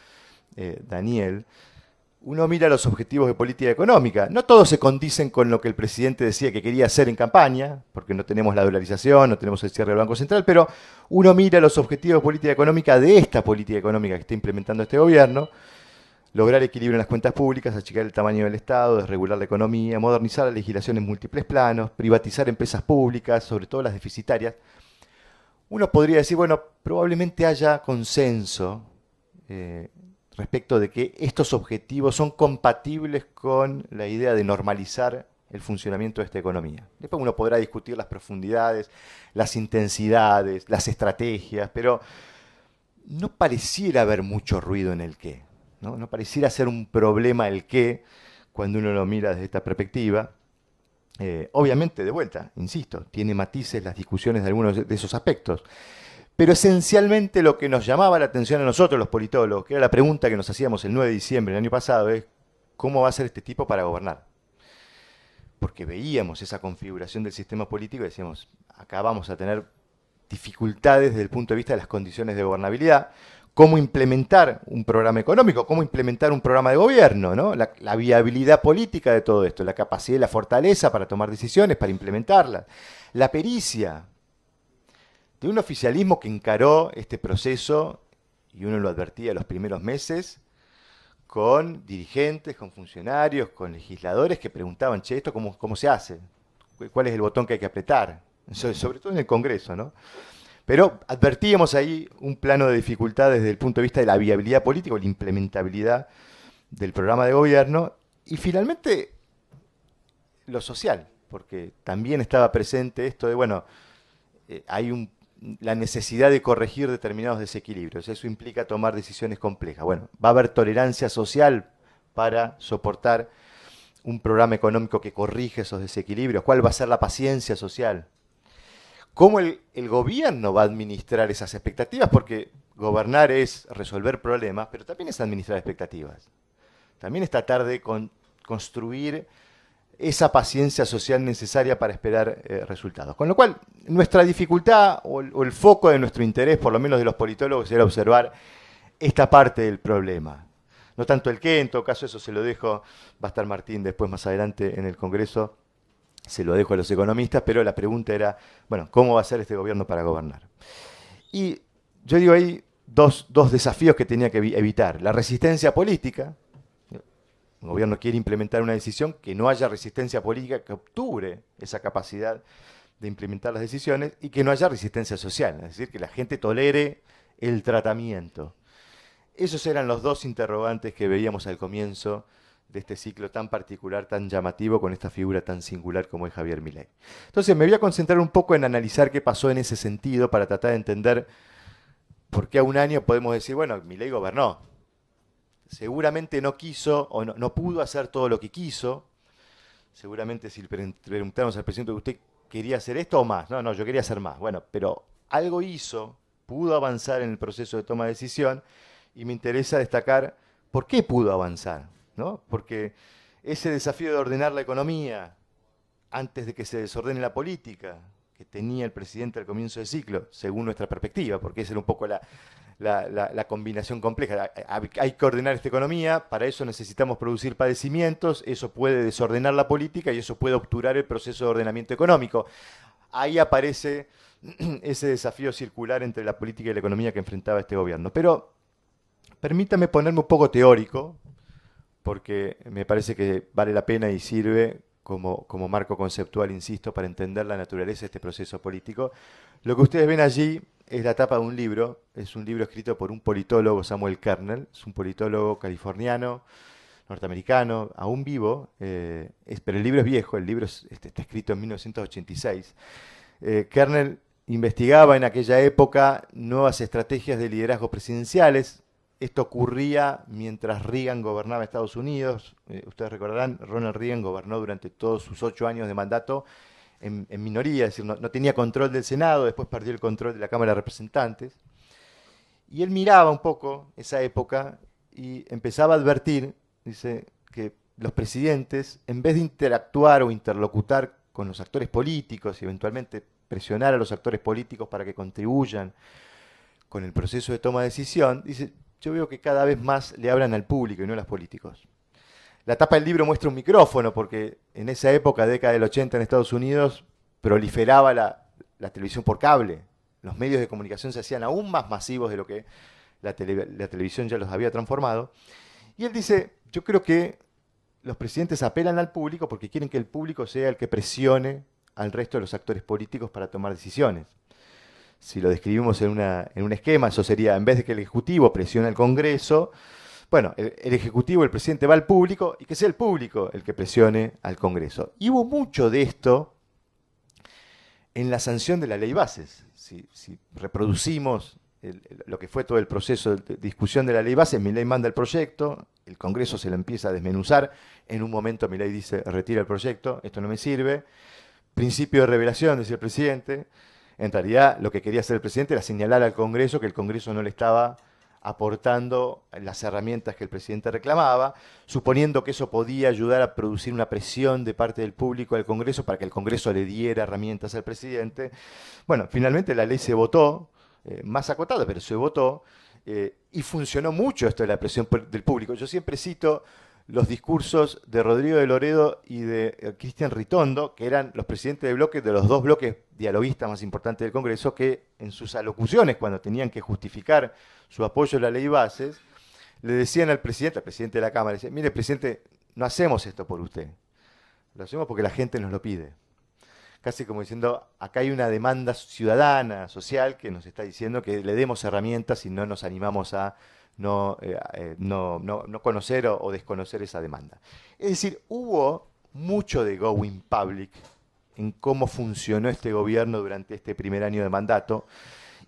Daniel, uno mira los objetivos de política económica. No todos se condicen con lo que el presidente decía que quería hacer en campaña, porque no tenemos la dolarización, no tenemos el cierre del Banco Central, pero uno mira los objetivos de política económica de esta política económica que está implementando este gobierno: lograr equilibrio en las cuentas públicas, achicar el tamaño del Estado, desregular la economía, modernizar la legislación en múltiples planos, privatizar empresas públicas, sobre todo las deficitarias. Uno podría decir, bueno, probablemente haya consenso respecto de que estos objetivos son compatibles con la idea de normalizar el funcionamiento de esta economía. Después uno podrá discutir las profundidades, las intensidades, las estrategias, pero no pareciera haber mucho ruido en el qué, ¿no? No pareciera ser un problema el qué cuando uno lo mira desde esta perspectiva. Obviamente, de vuelta, insisto, tiene matices las discusiones de algunos de esos aspectos. Pero esencialmente lo que nos llamaba la atención a nosotros, los politólogos, que era la pregunta que nos hacíamos el 9 de diciembre del año pasado, es ¿cómo va a ser este tipo para gobernar? Porque veíamos esa configuración del sistema político y decíamos, acá vamos a tener dificultades desde el punto de vista de las condiciones de gobernabilidad, cómo implementar un programa económico, cómo implementar un programa de gobierno, ¿no? La viabilidad política de todo esto, la capacidad y la fortaleza para tomar decisiones, para implementarlas, la pericia de un oficialismo que encaró este proceso, y uno lo advertía los primeros meses, con dirigentes, con funcionarios, con legisladores que preguntaban, che, ¿esto cómo se hace? ¿Cuál es el botón que hay que apretar? Sobre todo en el Congreso, ¿no? Pero advertíamos ahí un plano de dificultad desde el punto de vista de la viabilidad política o la implementabilidad del programa de gobierno, y finalmente lo social, porque también estaba presente esto de, bueno, hay la necesidad de corregir determinados desequilibrios. Eso implica tomar decisiones complejas. Bueno, va a haber tolerancia social para soportar un programa económico que corrige esos desequilibrios. ¿Cuál va a ser la paciencia social? ¿Cómo el gobierno va a administrar esas expectativas? Porque gobernar es resolver problemas, pero también es administrar expectativas. También es tratar de construir esa paciencia social necesaria para esperar resultados. Con lo cual, nuestra dificultad o el foco de nuestro interés, por lo menos de los politólogos, era observar esta parte del problema. No tanto el qué, en todo caso eso se lo dejo, va a estar Martín después más adelante en el Congreso, se lo dejo a los economistas, pero la pregunta era, bueno, ¿cómo va a ser este gobierno para gobernar? Y yo digo ahí dos desafíos que tenía que evitar. La resistencia política. Un gobierno quiere implementar una decisión, que no haya resistencia política que obture esa capacidad de implementar las decisiones y que no haya resistencia social, es decir, que la gente tolere el tratamiento. Esos eran los dos interrogantes que veíamos al comienzo de este ciclo tan particular, tan llamativo, con esta figura tan singular como es Javier Milei. Entonces me voy a concentrar un poco en analizar qué pasó en ese sentido para tratar de entender por qué a un año podemos decir, bueno, Milei gobernó. Seguramente no quiso o no pudo hacer todo lo que quiso. Seguramente si le preguntamos al presidente, ¿usted quería hacer esto o más? No, yo quería hacer más. Bueno, pero algo hizo, pudo avanzar en el proceso de toma de decisión y me interesa destacar por qué pudo avanzar, ¿no? Porque ese desafío de ordenar la economía antes de que se desordene la política que tenía el presidente al comienzo del ciclo, según nuestra perspectiva, porque esa era un poco la combinación compleja. Hay que ordenar esta economía, para eso necesitamos producir padecimientos, eso puede desordenar la política y eso puede obturar el proceso de ordenamiento económico. Ahí aparece ese desafío circular entre la política y la economía que enfrentaba este gobierno. Pero permítame ponerme un poco teórico, porque me parece que vale la pena y sirve como marco conceptual, insisto, para entender la naturaleza de este proceso político. Lo que ustedes ven allí es la tapa de un libro, es un libro escrito por un politólogo, Samuel Kernel, es un politólogo californiano, norteamericano, aún vivo, pero el libro es viejo, el libro está escrito en 1986. Kernel investigaba en aquella época nuevas estrategias de liderazgo presidenciales. Esto ocurría mientras Reagan gobernaba Estados Unidos. Ustedes recordarán, Ronald Reagan gobernó durante todos sus 8 años de mandato en minoría, es decir, no tenía control del Senado, después perdió el control de la Cámara de Representantes. Y él miraba un poco esa época y empezaba a advertir, dice, que los presidentes, en vez de interactuar o interlocutar con los actores políticos y eventualmente presionar a los actores políticos para que contribuyan con el proceso de toma de decisión, dice, yo veo que cada vez más le hablan al público y no a los políticos. La tapa del libro muestra un micrófono, porque en esa época, década del 80 en Estados Unidos, proliferaba la televisión por cable. Los medios de comunicación se hacían aún más masivos de lo que la televisión ya los había transformado. Y él dice, yo creo que los presidentes apelan al público porque quieren que el público sea el que presione al resto de los actores políticos para tomar decisiones. Si lo describimos en un esquema, eso sería, en vez de que el Ejecutivo presione al Congreso, bueno, el Ejecutivo, el presidente va al público y que sea el público el que presione al Congreso. Y hubo mucho de esto en la sanción de la ley bases. Si reproducimos lo que fue todo el proceso de discusión de la ley bases, Milei manda el proyecto, el Congreso se lo empieza a desmenuzar, en un momento Milei dice, retira el proyecto, esto no me sirve. Principio de revelación, decía el presidente. En realidad, lo que quería hacer el presidente era señalar al Congreso que el Congreso no le estaba aportando las herramientas que el presidente reclamaba, suponiendo que eso podía ayudar a producir una presión de parte del público al Congreso para que el Congreso le diera herramientas al presidente. Bueno, finalmente la ley se votó, más acotada, pero se votó, y funcionó mucho esto de la presión del público. Yo siempre cito los discursos de Rodrigo de Loredo y de Cristian Ritondo, que eran los presidentes de bloque de los dos bloques dialoguistas más importantes del Congreso, que en sus alocuciones, cuando tenían que justificar su apoyo a la ley bases, le decían al presidente de la Cámara, decían, mire, presidente, no hacemos esto por usted, lo hacemos porque la gente nos lo pide. Casi como diciendo, acá hay una demanda ciudadana, social, que nos está diciendo que le demos herramientas y no nos animamos a no conocer o desconocer esa demanda. Es decir, hubo mucho de going public en cómo funcionó este gobierno durante este primer año de mandato.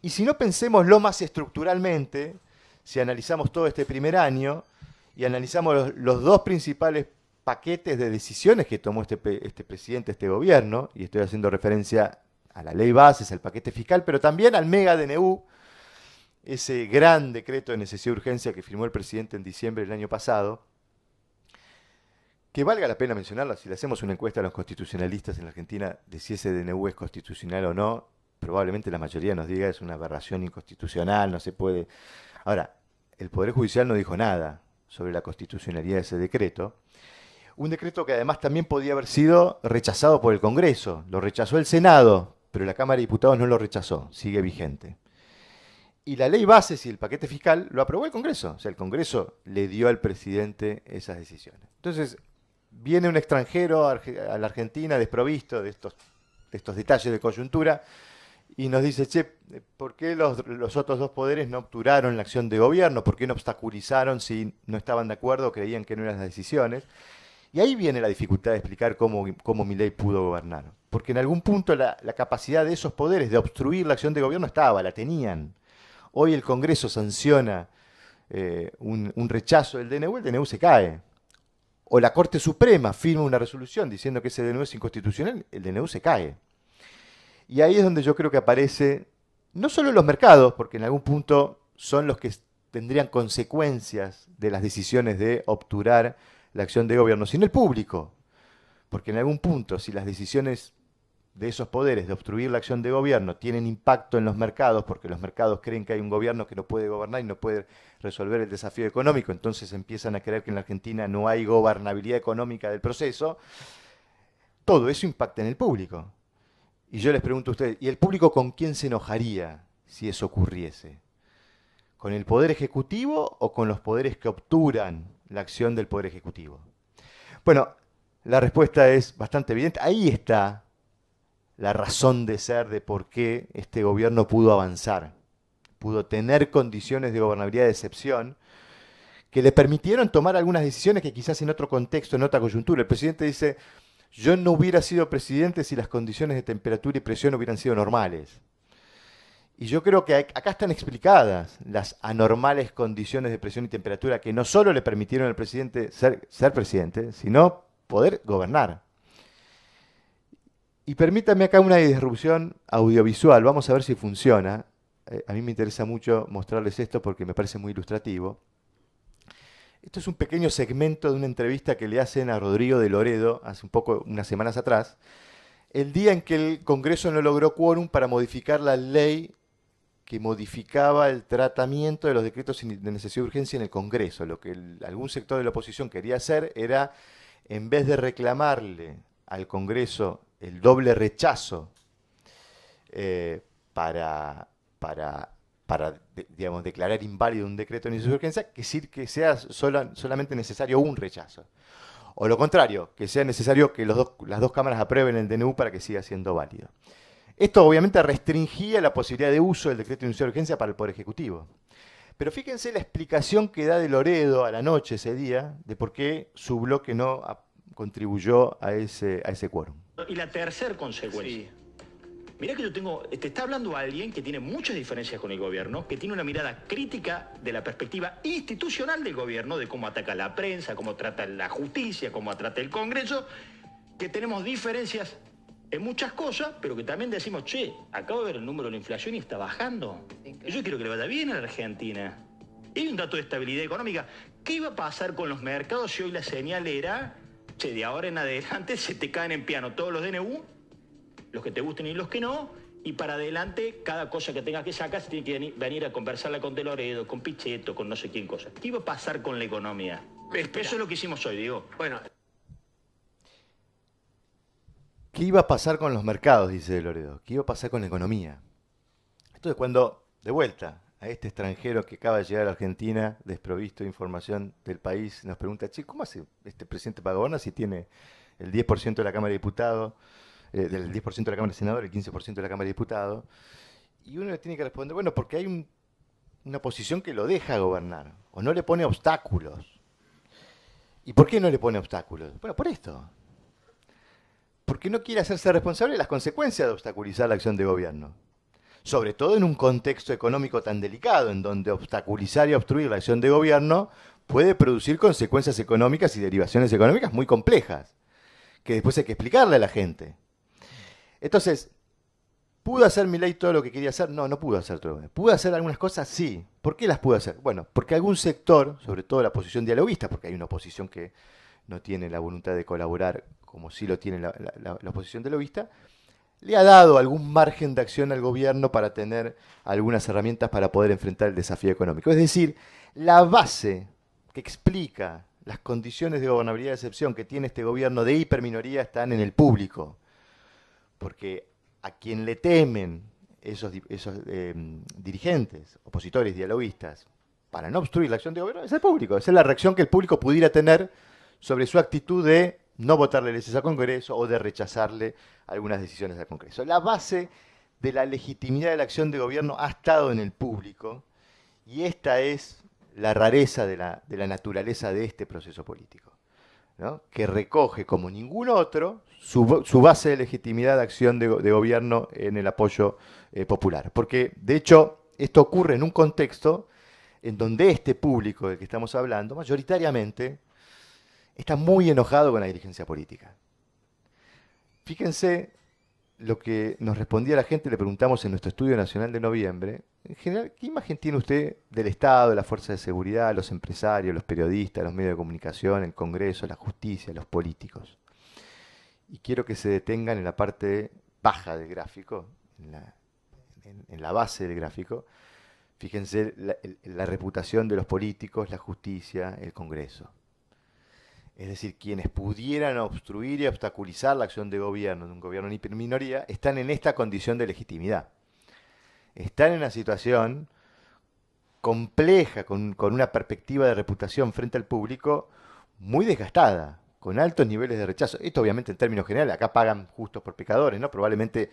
Y si no, pensémoslo más estructuralmente, si analizamos todo este primer año y analizamos los dos principales paquetes de decisiones que tomó este presidente, este gobierno, y estoy haciendo referencia a la ley bases, al paquete fiscal, pero también al mega DNU, ese gran decreto de necesidad y urgencia que firmó el presidente en diciembre del año pasado, que valga la pena mencionarla. Si le hacemos una encuesta a los constitucionalistas en la Argentina de si ese DNU es constitucional o no, probablemente la mayoría nos diga es una aberración inconstitucional, no se puede. Ahora, el Poder Judicial no dijo nada sobre la constitucionalidad de ese decreto. Un decreto que además también podía haber sido rechazado por el Congreso. Lo rechazó el Senado, pero la Cámara de Diputados no lo rechazó, sigue vigente. Y la ley bases y el paquete fiscal lo aprobó el Congreso. O sea, el Congreso le dio al presidente esas decisiones. Entonces, viene un extranjero a la Argentina desprovisto de estos detalles de coyuntura y nos dice, che, ¿por qué los otros dos poderes no obturaron la acción de gobierno? ¿Por qué no obstaculizaron si no estaban de acuerdo o creían que no eran las decisiones? Y ahí viene la dificultad de explicar cómo Milei pudo gobernar. Porque en algún punto la capacidad de esos poderes de obstruir la acción de gobierno estaba, la tenían. Hoy el Congreso sanciona un rechazo del DNU, el DNU se cae. O la Corte Suprema firma una resolución diciendo que ese DNU es inconstitucional, el DNU se cae. Y ahí es donde yo creo que aparece, no solo los mercados, porque en algún punto son los que tendrían consecuencias de las decisiones de obturar la acción de gobierno, sino el público. Porque en algún punto, si las decisiones de esos poderes de obstruir la acción de gobierno tienen impacto en los mercados, porque los mercados creen que hay un gobierno que no puede gobernar y no puede resolver el desafío económico, entonces empiezan a creer que en la Argentina no hay gobernabilidad económica del proceso, todo eso impacta en el público. Y yo les pregunto a ustedes, ¿y el público con quién se enojaría si eso ocurriese? ¿Con el Poder Ejecutivo o con los poderes que obturan la acción del Poder Ejecutivo? Bueno, la respuesta es bastante evidente. Ahí está la razón de ser de por qué este gobierno pudo avanzar, pudo tener condiciones de gobernabilidad de excepción que le permitieron tomar algunas decisiones que quizás en otro contexto, en otra coyuntura. El presidente dice, yo no hubiera sido presidente si las condiciones de temperatura y presión hubieran sido normales. Y yo creo que acá están explicadas las anormales condiciones de presión y temperatura que no solo le permitieron al presidente ser presidente, sino poder gobernar. Y permítame acá una disrupción audiovisual, vamos a ver si funciona. A mí me interesa mucho mostrarles esto porque me parece muy ilustrativo. Esto es un pequeño segmento de una entrevista que le hacen a Rodrigo de Loredo hace unas semanas atrás, el día en que el Congreso no logró quórum para modificar la ley que modificaba el tratamiento de los decretos de necesidad de urgencia en el Congreso. Lo que algún sector de la oposición quería hacer era, en vez de reclamarle al Congreso el doble rechazo para digamos, declarar inválido un decreto de necesidad de urgencia, que sea solamente necesario un rechazo. O lo contrario, que sea necesario que las dos cámaras aprueben el DNU para que siga siendo válido. Esto obviamente restringía la posibilidad de uso del decreto de necesidad de urgencia para el Poder Ejecutivo. Pero fíjense la explicación que da de Loredo a la noche ese día de por qué su bloque no contribuyó a ese quórum. Y la tercera consecuencia. Sí. Mirá que te está hablando alguien que tiene muchas diferencias con el gobierno, que tiene una mirada crítica de la perspectiva institucional del gobierno, de cómo ataca la prensa, cómo trata la justicia, cómo trata el Congreso, que tenemos diferencias en muchas cosas, pero que también decimos, che, acabo de ver el número de la inflación y está bajando. Sí, claro. Yo quiero que le vaya bien a la Argentina. Hay un dato de estabilidad económica. ¿Qué iba a pasar con los mercados si hoy la señal era, che, de ahora en adelante se te caen en piano todos los DNU, los que te gusten y los que no, y para adelante cada cosa que tengas que sacar se tiene que venir a conversarla con De Loredo, con Pichetto, con no sé quién cosa? ¿Qué iba a pasar con la economía? Eso es lo que hicimos hoy, digo. Bueno. ¿Qué iba a pasar con los mercados? Dice De Loredo. ¿Qué iba a pasar con la economía? Entonces, cuando, de vuelta, a este extranjero que acaba de llegar a la Argentina, desprovisto de información del país, nos pregunta, che, ¿cómo hace este presidente para gobernar si tiene el 10% de la Cámara de Diputados, del 10% de la Cámara de Senadores, el 15% de la Cámara de Diputados? Y uno le tiene que responder, bueno, porque hay una posición que lo deja gobernar, o no le pone obstáculos. ¿Y por qué no le pone obstáculos? Bueno, por esto. porque no quiere hacerse responsable de las consecuencias de obstaculizar la acción de gobierno. Sobre todo en un contexto económico tan delicado, en donde obstaculizar y obstruir la acción de gobierno puede producir consecuencias económicas y derivaciones económicas muy complejas, que después hay que explicarle a la gente. Entonces, ¿pudo hacer Milei todo lo que quería hacer? No, no pudo hacer todo. ¿Pudo hacer algunas cosas? Sí. ¿Por qué las pudo hacer? Bueno, porque algún sector, sobre todo la oposición dialoguista, porque hay una oposición que no tiene la voluntad de colaborar como sí lo tiene la oposición dialoguista, le ha dado algún margen de acción al gobierno para tener algunas herramientas para poder enfrentar el desafío económico. Es decir, la base que explica las condiciones de gobernabilidad de excepción que tiene este gobierno de hiperminoría están en el público. Porque a quien le temen esos dirigentes, opositores, dialoguistas, para no obstruir la acción de gobierno, es el público. Esa es la reacción que el público pudiera tener sobre su actitud de no votarle leyes al Congreso o de rechazarle algunas decisiones al Congreso. La base de la legitimidad de la acción de gobierno ha estado en el público y esta es la rareza de la naturaleza de este proceso político, ¿no? Que recoge como ningún otro su base de legitimidad de acción de gobierno en el apoyo popular. Porque, de hecho, esto ocurre en un contexto en donde este público del que estamos hablando, mayoritariamente, está muy enojado con la dirigencia política. Fíjense lo que nos respondía la gente, le preguntamos en nuestro estudio nacional de noviembre. En general, ¿qué imagen tiene usted del Estado, de la fuerza de seguridad, los empresarios, los periodistas, los medios de comunicación, el Congreso, la justicia, los políticos? Y quiero que se detengan en la parte baja del gráfico, en la base del gráfico. Fíjense la reputación de los políticos, la justicia, el Congreso. Es decir, quienes pudieran obstruir y obstaculizar la acción de gobierno, de un gobierno en hiperminoría, están en esta condición de legitimidad. Están en una situación compleja, con una perspectiva de reputación frente al público muy desgastada, con altos niveles de rechazo. Esto obviamente en términos generales, acá pagan justos por pecadores, ¿no? Probablemente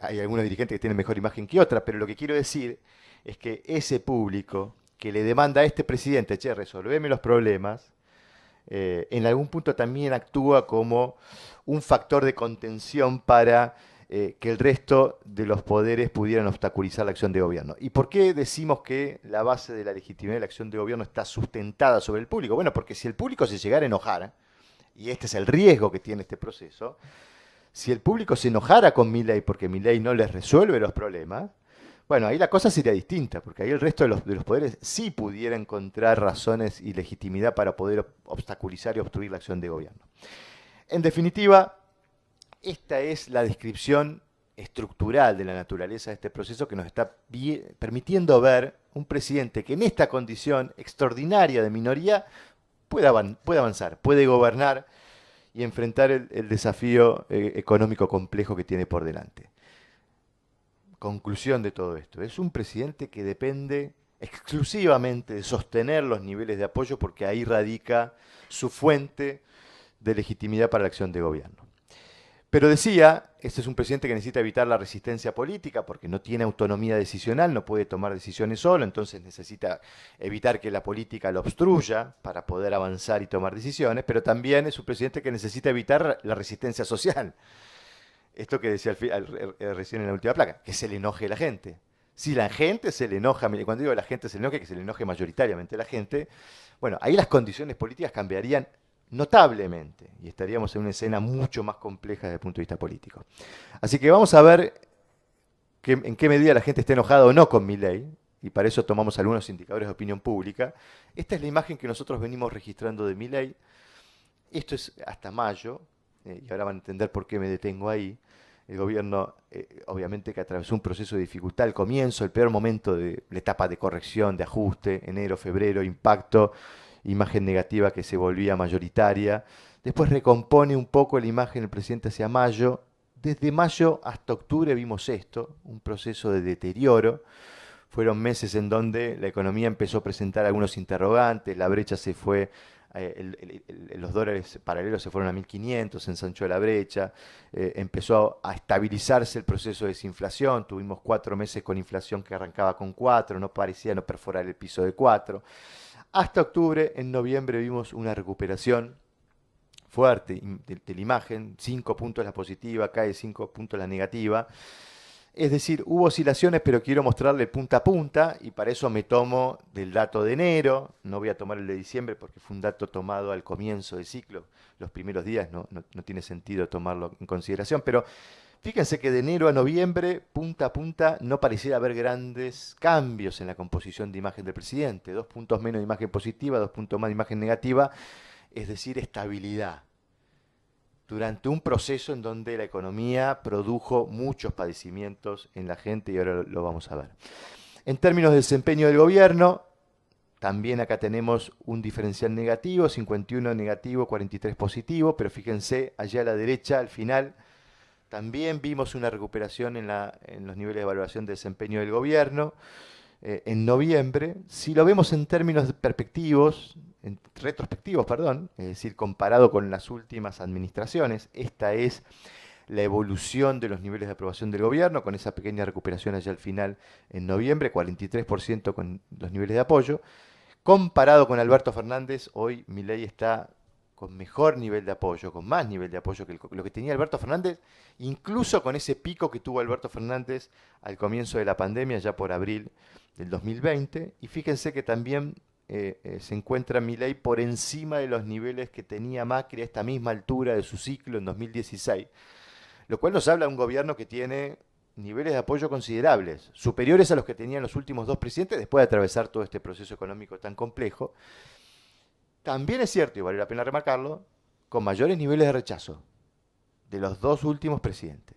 hay algunos dirigentes que tienen mejor imagen que otra, pero lo que quiero decir es que ese público que le demanda a este presidente, che, resolveme los problemas, en algún punto también actúa como un factor de contención para que el resto de los poderes pudieran obstaculizar la acción de gobierno. ¿Y por qué decimos que la base de la legitimidad de la acción de gobierno está sustentada sobre el público? Bueno, porque si el público se llegara a enojar, y este es el riesgo que tiene este proceso, si el público se enojara con Milei porque Milei no les resuelve los problemas, bueno, ahí la cosa sería distinta, porque ahí el resto de los poderes sí pudiera encontrar razones y legitimidad para poder obstaculizar y obstruir la acción de gobierno. En definitiva, esta es la descripción estructural de la naturaleza de este proceso que nos está permitiendo ver un presidente que en esta condición extraordinaria de minoría puede avanzar, puede gobernar y enfrentar el desafío económico complejo que tiene por delante. Conclusión de todo esto, es un presidente que depende exclusivamente de sostener los niveles de apoyo porque ahí radica su fuente de legitimidad para la acción de gobierno. Pero decía, este es un presidente que necesita evitar la resistencia política porque no tiene autonomía decisional, no puede tomar decisiones solo, entonces necesita evitar que la política lo obstruya para poder avanzar y tomar decisiones, pero también es un presidente que necesita evitar la resistencia social. Esto que decía recién en la última placa, que se le enoje la gente. Si la gente se le enoja, cuando digo la gente se le enoje, que se le enoje mayoritariamente la gente, bueno, ahí las condiciones políticas cambiarían notablemente y estaríamos en una escena mucho más compleja desde el punto de vista político. Así que vamos a ver en qué medida la gente está enojada o no con Milei, y para eso tomamos algunos indicadores de opinión pública. Esta es la imagen que nosotros venimos registrando de Milei. Esto es hasta mayo, y ahora van a entender por qué me detengo ahí. El gobierno, obviamente, que atravesó un proceso de dificultad al comienzo, el peor momento de la etapa de corrección, de ajuste, enero, febrero, impacto, imagen negativa que se volvía mayoritaria. Después recompone un poco la imagen del presidente hacia mayo. Desde mayo hasta octubre vimos esto, un proceso de deterioro. Fueron meses en donde la economía empezó a presentar algunos interrogantes, la brecha se fue, los dólares paralelos se fueron a 1.500, se ensanchó la brecha, empezó a estabilizarse el proceso de desinflación, tuvimos 4 meses con inflación que arrancaba con 4, no parecía no perforar el piso de 4. Hasta octubre, en noviembre vimos una recuperación fuerte de la imagen, 5 puntos la positiva, cae 5 puntos la negativa. Es decir, hubo oscilaciones, pero quiero mostrarle punta a punta, y para eso me tomo del dato de enero, no voy a tomar el de diciembre porque fue un dato tomado al comienzo del ciclo, los primeros días no tiene sentido tomarlo en consideración, pero fíjense que de enero a noviembre, punta a punta, no pareciera haber grandes cambios en la composición de imagen del presidente, 2 puntos menos de imagen positiva, 2 puntos más de imagen negativa, es decir, estabilidad. Durante un proceso en donde la economía produjo muchos padecimientos en la gente, y ahora lo vamos a ver. En términos de desempeño del gobierno, también acá tenemos un diferencial negativo, 51 negativo, 43 positivo, pero fíjense, allá a la derecha, al final, también vimos una recuperación en los niveles de evaluación de desempeño del gobierno en noviembre. Si lo vemos en términos retrospectivos, es decir, comparado con las últimas administraciones, esta es la evolución de los niveles de aprobación del gobierno, con esa pequeña recuperación allá al final en noviembre, 43% con los niveles de apoyo. Comparado con Alberto Fernández, hoy Milei está con mejor nivel de apoyo, con más nivel de apoyo que lo que tenía Alberto Fernández, incluso con ese pico que tuvo Alberto Fernández al comienzo de la pandemia, ya por abril del 2020. Y fíjense que también se encuentra Milei por encima de los niveles que tenía Macri a esta misma altura de su ciclo en 2016, lo cual nos habla de un gobierno que tiene niveles de apoyo considerables, superiores a los que tenían los últimos 2 presidentes después de atravesar todo este proceso económico tan complejo. También es cierto, y vale la pena remarcarlo, con mayores niveles de rechazo de los 2 últimos presidentes.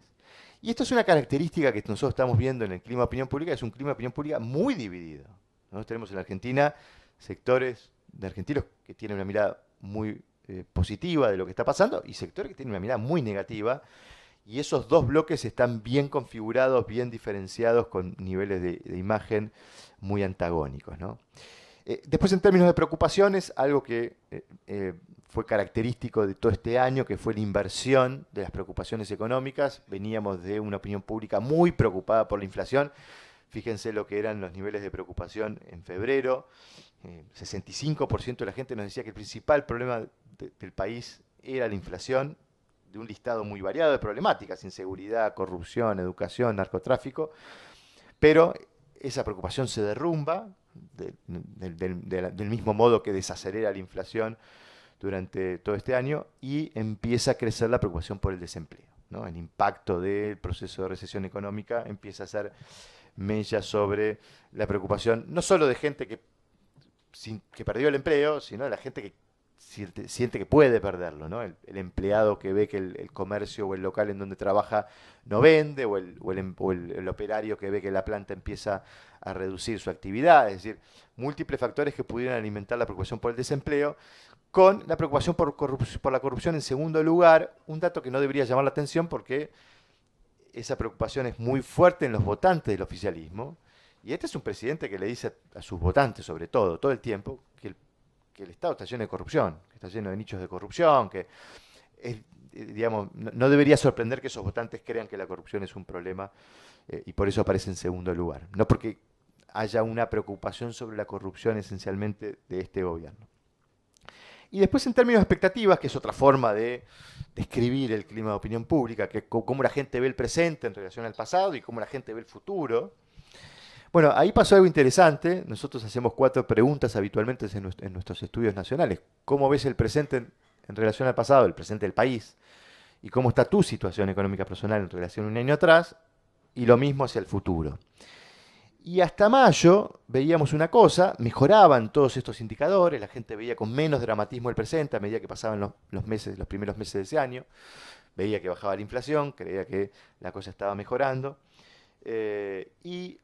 Y esto es una característica que nosotros estamos viendo en el clima de opinión pública, es un clima de opinión pública muy dividido. Nosotros tenemos en la Argentina sectores de argentinos que tienen una mirada muy positiva de lo que está pasando y sectores que tienen una mirada muy negativa, y esos 2 bloques están bien configurados, bien diferenciados, con niveles de imagen muy antagónicos, ¿no? Después, en términos de preocupaciones, algo que fue característico de todo este año, que fue la inversión de las preocupaciones económicas. Veníamos de una opinión pública muy preocupada por la inflación. Fíjense lo que eran los niveles de preocupación en febrero. 65% de la gente nos decía que el principal problema del país era la inflación, de un listado muy variado de problemáticas: inseguridad, corrupción, educación, narcotráfico. Pero esa preocupación se derrumba del mismo modo que desacelera la inflación durante todo este año, y empieza a crecer la preocupación por el desempleo, ¿no? El impacto del proceso de recesión económica empieza a hacer mella sobre la preocupación, no solo de gente que perdió el empleo, sino de la gente que siente que puede perderlo, ¿no? El empleado que ve que el comercio o el local en donde trabaja no vende, o el operario que ve que la planta empieza a reducir su actividad. Es decir, múltiples factores que pudieran alimentar la preocupación por el desempleo, con la preocupación por la corrupción en segundo lugar, un dato que no debería llamar la atención porque esa preocupación es muy fuerte en los votantes del oficialismo, y este es un presidente que le dice a sus votantes, sobre todo el tiempo, que el Estado está lleno de corrupción, que está lleno de nichos de corrupción, que digamos, no debería sorprender que esos votantes crean que la corrupción es un problema, y por eso aparece en segundo lugar. No porque haya una preocupación sobre la corrupción esencialmente de este gobierno. Y después, en términos de expectativas, que es otra forma de describir el clima de opinión pública, que cómo la gente ve el presente en relación al pasado y cómo la gente ve el futuro. Bueno, ahí pasó algo interesante. Nosotros hacemos 4 preguntas habitualmente en nuestros estudios nacionales. ¿Cómo ves el presente en relación al pasado, el presente del país? ¿Y cómo está tu situación económica personal en relación a un año atrás? Y lo mismo hacia el futuro. Y hasta mayo veíamos una cosa: mejoraban todos estos indicadores, la gente veía con menos dramatismo el presente a medida que pasaban los primeros meses de ese año, veía que bajaba la inflación, creía que la cosa estaba mejorando, y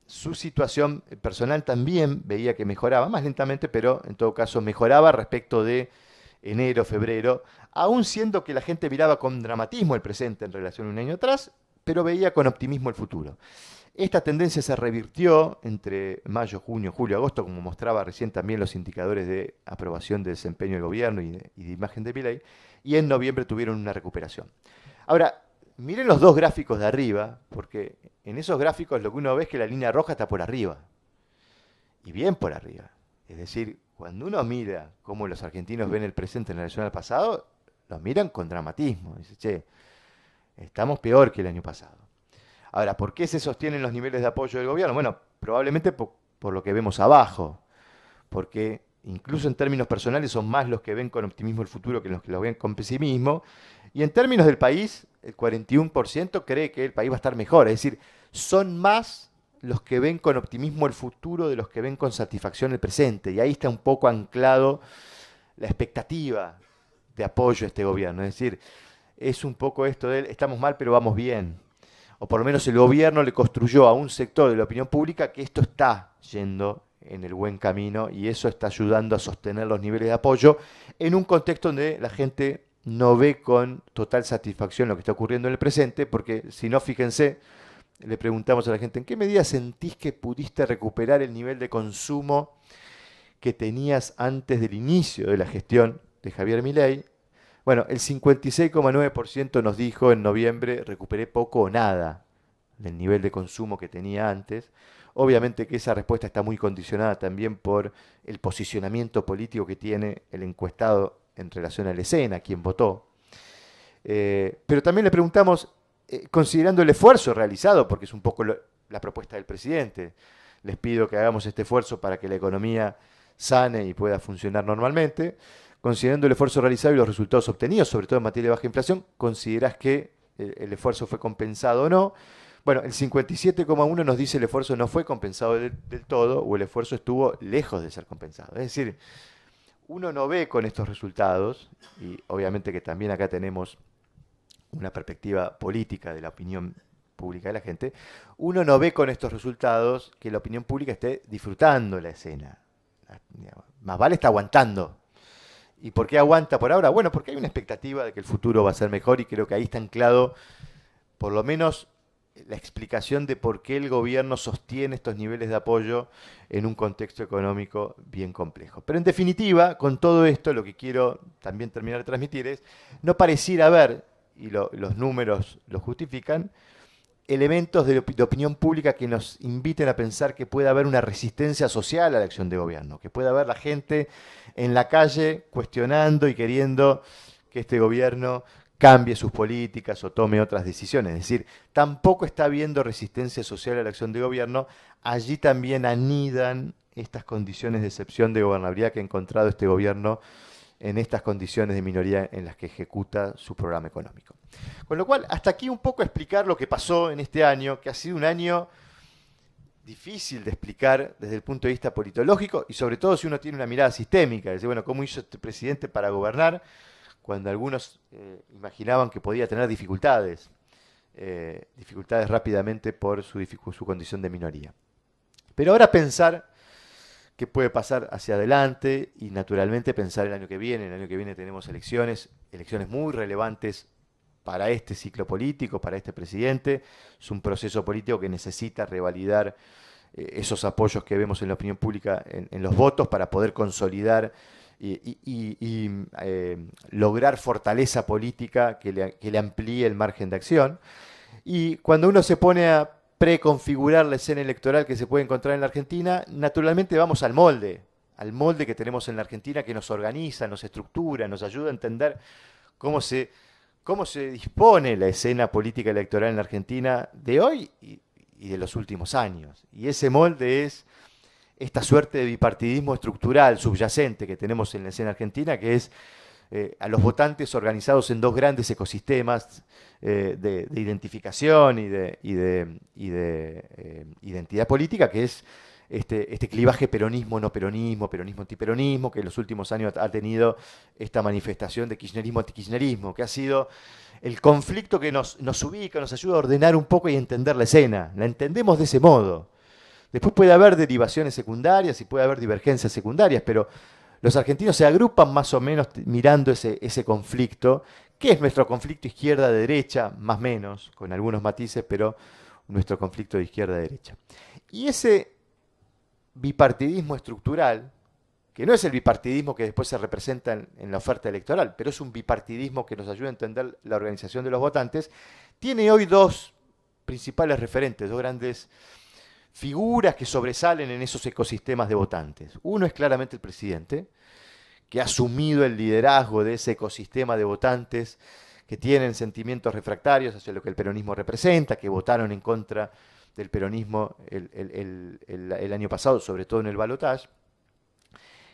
su situación personal también veía que mejoraba, más lentamente, pero en todo caso mejoraba respecto de enero, febrero, aún siendo que la gente miraba con dramatismo el presente en relación a un año atrás, pero veía con optimismo el futuro. Esta tendencia se revirtió entre mayo, junio, julio, agosto, como mostraba recién también los indicadores de aprobación de desempeño del gobierno y de imagen de Milei, y en noviembre tuvieron una recuperación. Ahora, miren los 2 gráficos de arriba, porque en esos gráficos lo que uno ve es que la línea roja está por arriba, y bien por arriba. Es decir, cuando uno mira cómo los argentinos ven el presente en relación al pasado, los miran con dramatismo. Dice, che, estamos peor que el año pasado. Ahora, ¿por qué se sostienen los niveles de apoyo del gobierno? Bueno, probablemente por lo que vemos abajo, porque incluso en términos personales son más los que ven con optimismo el futuro que los que lo ven con pesimismo, y en términos del país, el 41% cree que el país va a estar mejor, es decir, son más los que ven con optimismo el futuro de los que ven con satisfacción el presente, y ahí está un poco anclado la expectativa de apoyo a este gobierno, es decir, es un poco esto de estamos mal pero vamos bien, o por lo menos el gobierno le construyó a un sector de la opinión pública que esto está yendo en el buen camino y eso está ayudando a sostener los niveles de apoyo en un contexto donde la gente no ve con total satisfacción lo que está ocurriendo en el presente, porque si no, fíjense, le preguntamos a la gente, ¿en qué medida sentís que pudiste recuperar el nivel de consumo que tenías antes del inicio de la gestión de Javier Milei? Bueno, el 56,9% nos dijo en noviembre, recuperé poco o nada del nivel de consumo que tenía antes. Obviamente que esa respuesta está muy condicionada también por el posicionamiento político que tiene el encuestado en relación a la escena, quien votó. Pero también le preguntamos, considerando el esfuerzo realizado, porque es un poco la propuesta del presidente, les pido que hagamos este esfuerzo para que la economía sane y pueda funcionar normalmente. Considerando el esfuerzo realizado y los resultados obtenidos, sobre todo en materia de baja inflación, ¿considerás que el esfuerzo fue compensado o no? Bueno, el 57,1 nos dice el esfuerzo no fue compensado del todo o el esfuerzo estuvo lejos de ser compensado. Es decir, uno no ve con estos resultados, y obviamente que también acá tenemos una perspectiva política de la opinión pública de la gente, uno no ve con estos resultados que la opinión pública esté disfrutando la escena. Más vale está aguantando. ¿Y por qué aguanta por ahora? Bueno, porque hay una expectativa de que el futuro va a ser mejor y creo que ahí está anclado, por lo menos, la explicación de por qué el gobierno sostiene estos niveles de apoyo en un contexto económico bien complejo. Pero en definitiva, con todo esto, lo que quiero también terminar de transmitir es, no pareciera haber, y los números lo justifican, elementos de opinión pública que nos inviten a pensar que puede haber una resistencia social a la acción de gobierno, que puede haber la gente en la calle cuestionando y queriendo que este gobierno cambie sus políticas o tome otras decisiones. Es decir, tampoco está habiendo resistencia social a la acción de gobierno. Allí también anidan estas condiciones de excepción de gobernabilidad que ha encontrado este gobierno en estas condiciones de minoría en las que ejecuta su programa económico. Con lo cual, hasta aquí un poco explicar lo que pasó en este año, que ha sido un año difícil de explicar desde el punto de vista politológico y sobre todo si uno tiene una mirada sistémica, es decir, bueno, ¿cómo hizo este presidente para gobernar? Cuando algunos imaginaban que podía tener dificultades rápidamente por su condición de minoría. Pero ahora pensar qué puede pasar hacia adelante y naturalmente pensar el año que viene. El año que viene tenemos elecciones muy relevantes para este ciclo político, para este presidente. Es un proceso político que necesita revalidar esos apoyos que vemos en la opinión pública en los votos para poder consolidar y lograr fortaleza política que le amplíe el margen de acción. Y cuando uno se pone a preconfigurar la escena electoral que se puede encontrar en la Argentina, naturalmente vamos al molde que tenemos en la Argentina, que nos organiza, nos estructura, nos ayuda a entender cómo se dispone la escena política electoral en la Argentina de hoy y de los últimos años. Y ese molde es esta suerte de bipartidismo estructural subyacente que tenemos en la escena argentina, que es a los votantes organizados en dos grandes ecosistemas de identificación y de identidad política, que es este clivaje peronismo-no peronismo, peronismo-antiperonismo, que en los últimos años ha tenido esta manifestación de kirchnerismo-antikirchnerismo, que ha sido el conflicto que nos ubica, nos ayuda a ordenar un poco y entender la escena. La entendemos de ese modo. Después puede haber derivaciones secundarias y puede haber divergencias secundarias, pero los argentinos se agrupan más o menos mirando ese conflicto, que es nuestro conflicto izquierda-derecha, más o menos, con algunos matices, pero nuestro conflicto de izquierda-derecha. Y ese bipartidismo estructural, que no es el bipartidismo que después se representa en la oferta electoral, pero es un bipartidismo que nos ayuda a entender la organización de los votantes, tiene hoy dos principales referentes, dos grandes figuras que sobresalen en esos ecosistemas de votantes. Uno es claramente el presidente, que ha asumido el liderazgo de ese ecosistema de votantes que tienen sentimientos refractarios hacia lo que el peronismo representa, que votaron en contra del peronismo el año pasado, sobre todo en el balotaje.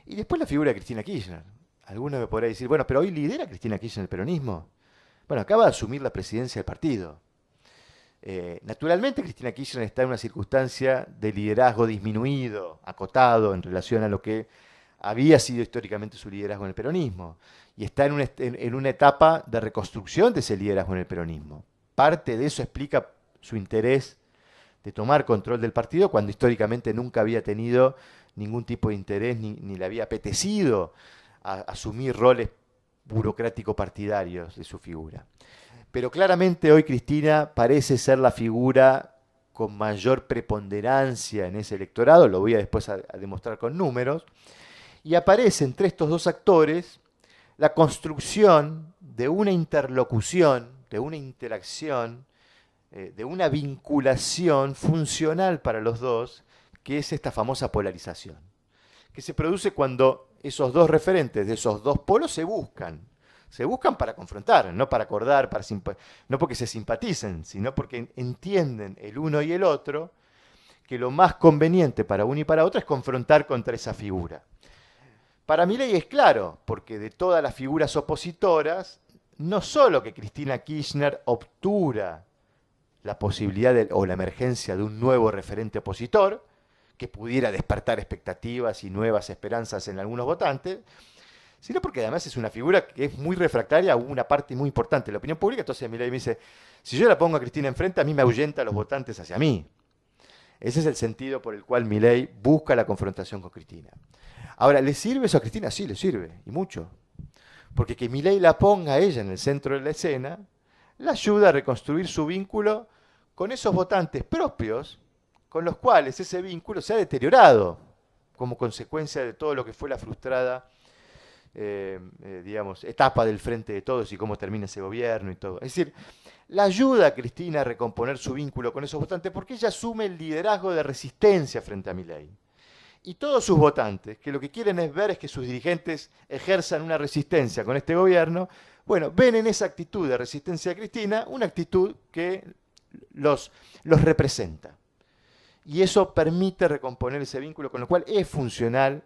Y después la figura de Cristina Kirchner. Alguno me podrá decir, bueno, pero hoy lidera Cristina Kirchner el peronismo. Bueno, acaba de asumir la presidencia del partido. Naturalmente Cristina Kirchner está en una circunstancia de liderazgo disminuido, acotado en relación a lo que había sido históricamente su liderazgo en el peronismo. Y está en una etapa de reconstrucción de ese liderazgo en el peronismo. Parte de eso explica su interés de tomar control del partido cuando históricamente nunca había tenido ningún tipo de interés ni le había apetecido asumir roles burocrático-partidarios de su figura. Pero claramente hoy Cristina parece ser la figura con mayor preponderancia en ese electorado, lo voy a después a demostrar con números, y aparece entre estos dos actores la construcción de una interlocución, de una interacción, de una vinculación funcional para los dos, que es esta famosa polarización, que se produce cuando esos dos referentes de esos dos polos se buscan para confrontar, no para acordar, no porque se simpaticen, sino porque entienden el uno y el otro que lo más conveniente para uno y para otro es confrontar contra esa figura. Para Milei es claro, porque de todas las figuras opositoras, no solo que Cristina Kirchner obtura la posibilidad o la emergencia de un nuevo referente opositor, que pudiera despertar expectativas y nuevas esperanzas en algunos votantes, sino porque además es una figura que es muy refractaria a una parte muy importante de la opinión pública. Entonces Milei me dice, si yo la pongo a Cristina enfrente, a mí me ahuyenta a los votantes hacia mí. Ese es el sentido por el cual Milei busca la confrontación con Cristina. Ahora, ¿le sirve eso a Cristina? Sí, le sirve, y mucho. Porque que Milei la ponga a ella en el centro de la escena, la ayuda a reconstruir su vínculo con esos votantes propios, con los cuales ese vínculo se ha deteriorado como consecuencia de todo lo que fue la frustrada etapa del Frente de Todos y cómo termina ese gobierno y todo. Es decir, la ayuda a Cristina a recomponer su vínculo con esos votantes porque ella asume el liderazgo de resistencia frente a Milei. Y todos sus votantes, que lo que quieren es ver es que sus dirigentes ejerzan una resistencia con este gobierno, bueno, ven en esa actitud de resistencia de Cristina una actitud que los representa. Y eso permite recomponer ese vínculo, con lo cual es funcional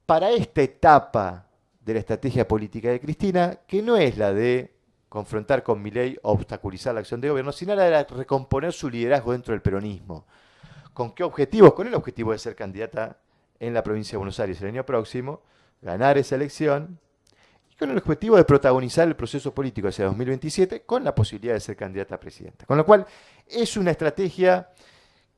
para esta etapa de la estrategia política de Cristina, que no es la de confrontar con Milei o obstaculizar la acción de gobierno, sino la de recomponer su liderazgo dentro del peronismo. ¿Con qué objetivos? Con el objetivo de ser candidata en la provincia de Buenos Aires el año próximo, ganar esa elección, y con el objetivo de protagonizar el proceso político hacia 2027 con la posibilidad de ser candidata a presidenta. Con lo cual, es una estrategia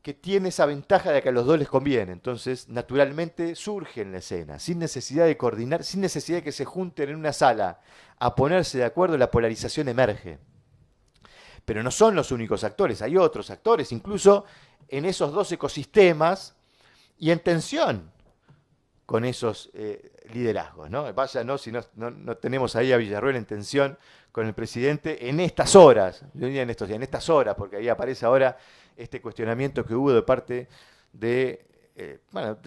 que tiene esa ventaja de que a los dos les conviene. Entonces, naturalmente surge en la escena, sin necesidad de coordinar, sin necesidad de que se junten en una sala a ponerse de acuerdo, la polarización emerge. Pero no son los únicos actores, hay otros actores, incluso en esos dos ecosistemas y en tensión con esos liderazgos, ¿no? Vaya, ¿no? Si no tenemos ahí a Villarruel en tensión con el presidente en estas horas, yo diría en estas horas, porque ahí aparece ahora este cuestionamiento que hubo de parte de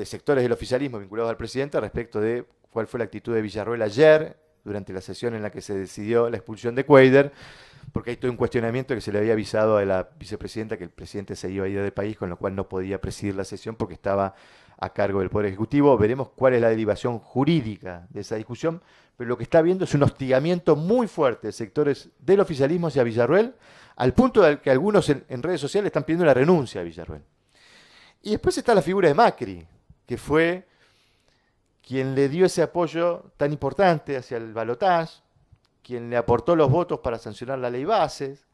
sectores del oficialismo vinculados al presidente respecto de cuál fue la actitud de Villarruel ayer, durante la sesión en la que se decidió la expulsión de Cuéllar, porque hay todo un cuestionamiento que se le había avisado a la vicepresidenta que el presidente se iba a ir del país, con lo cual no podía presidir la sesión porque estaba a cargo del Poder Ejecutivo. Veremos cuál es la derivación jurídica de esa discusión, pero lo que está viendo es un hostigamiento muy fuerte de sectores del oficialismo hacia Villarruel, al punto de que algunos en redes sociales están pidiendo la renuncia de Villarruel. Y después está la figura de Macri, que fue quien le dio ese apoyo tan importante hacia el balotaje, quien le aportó los votos para sancionar la ley Bases,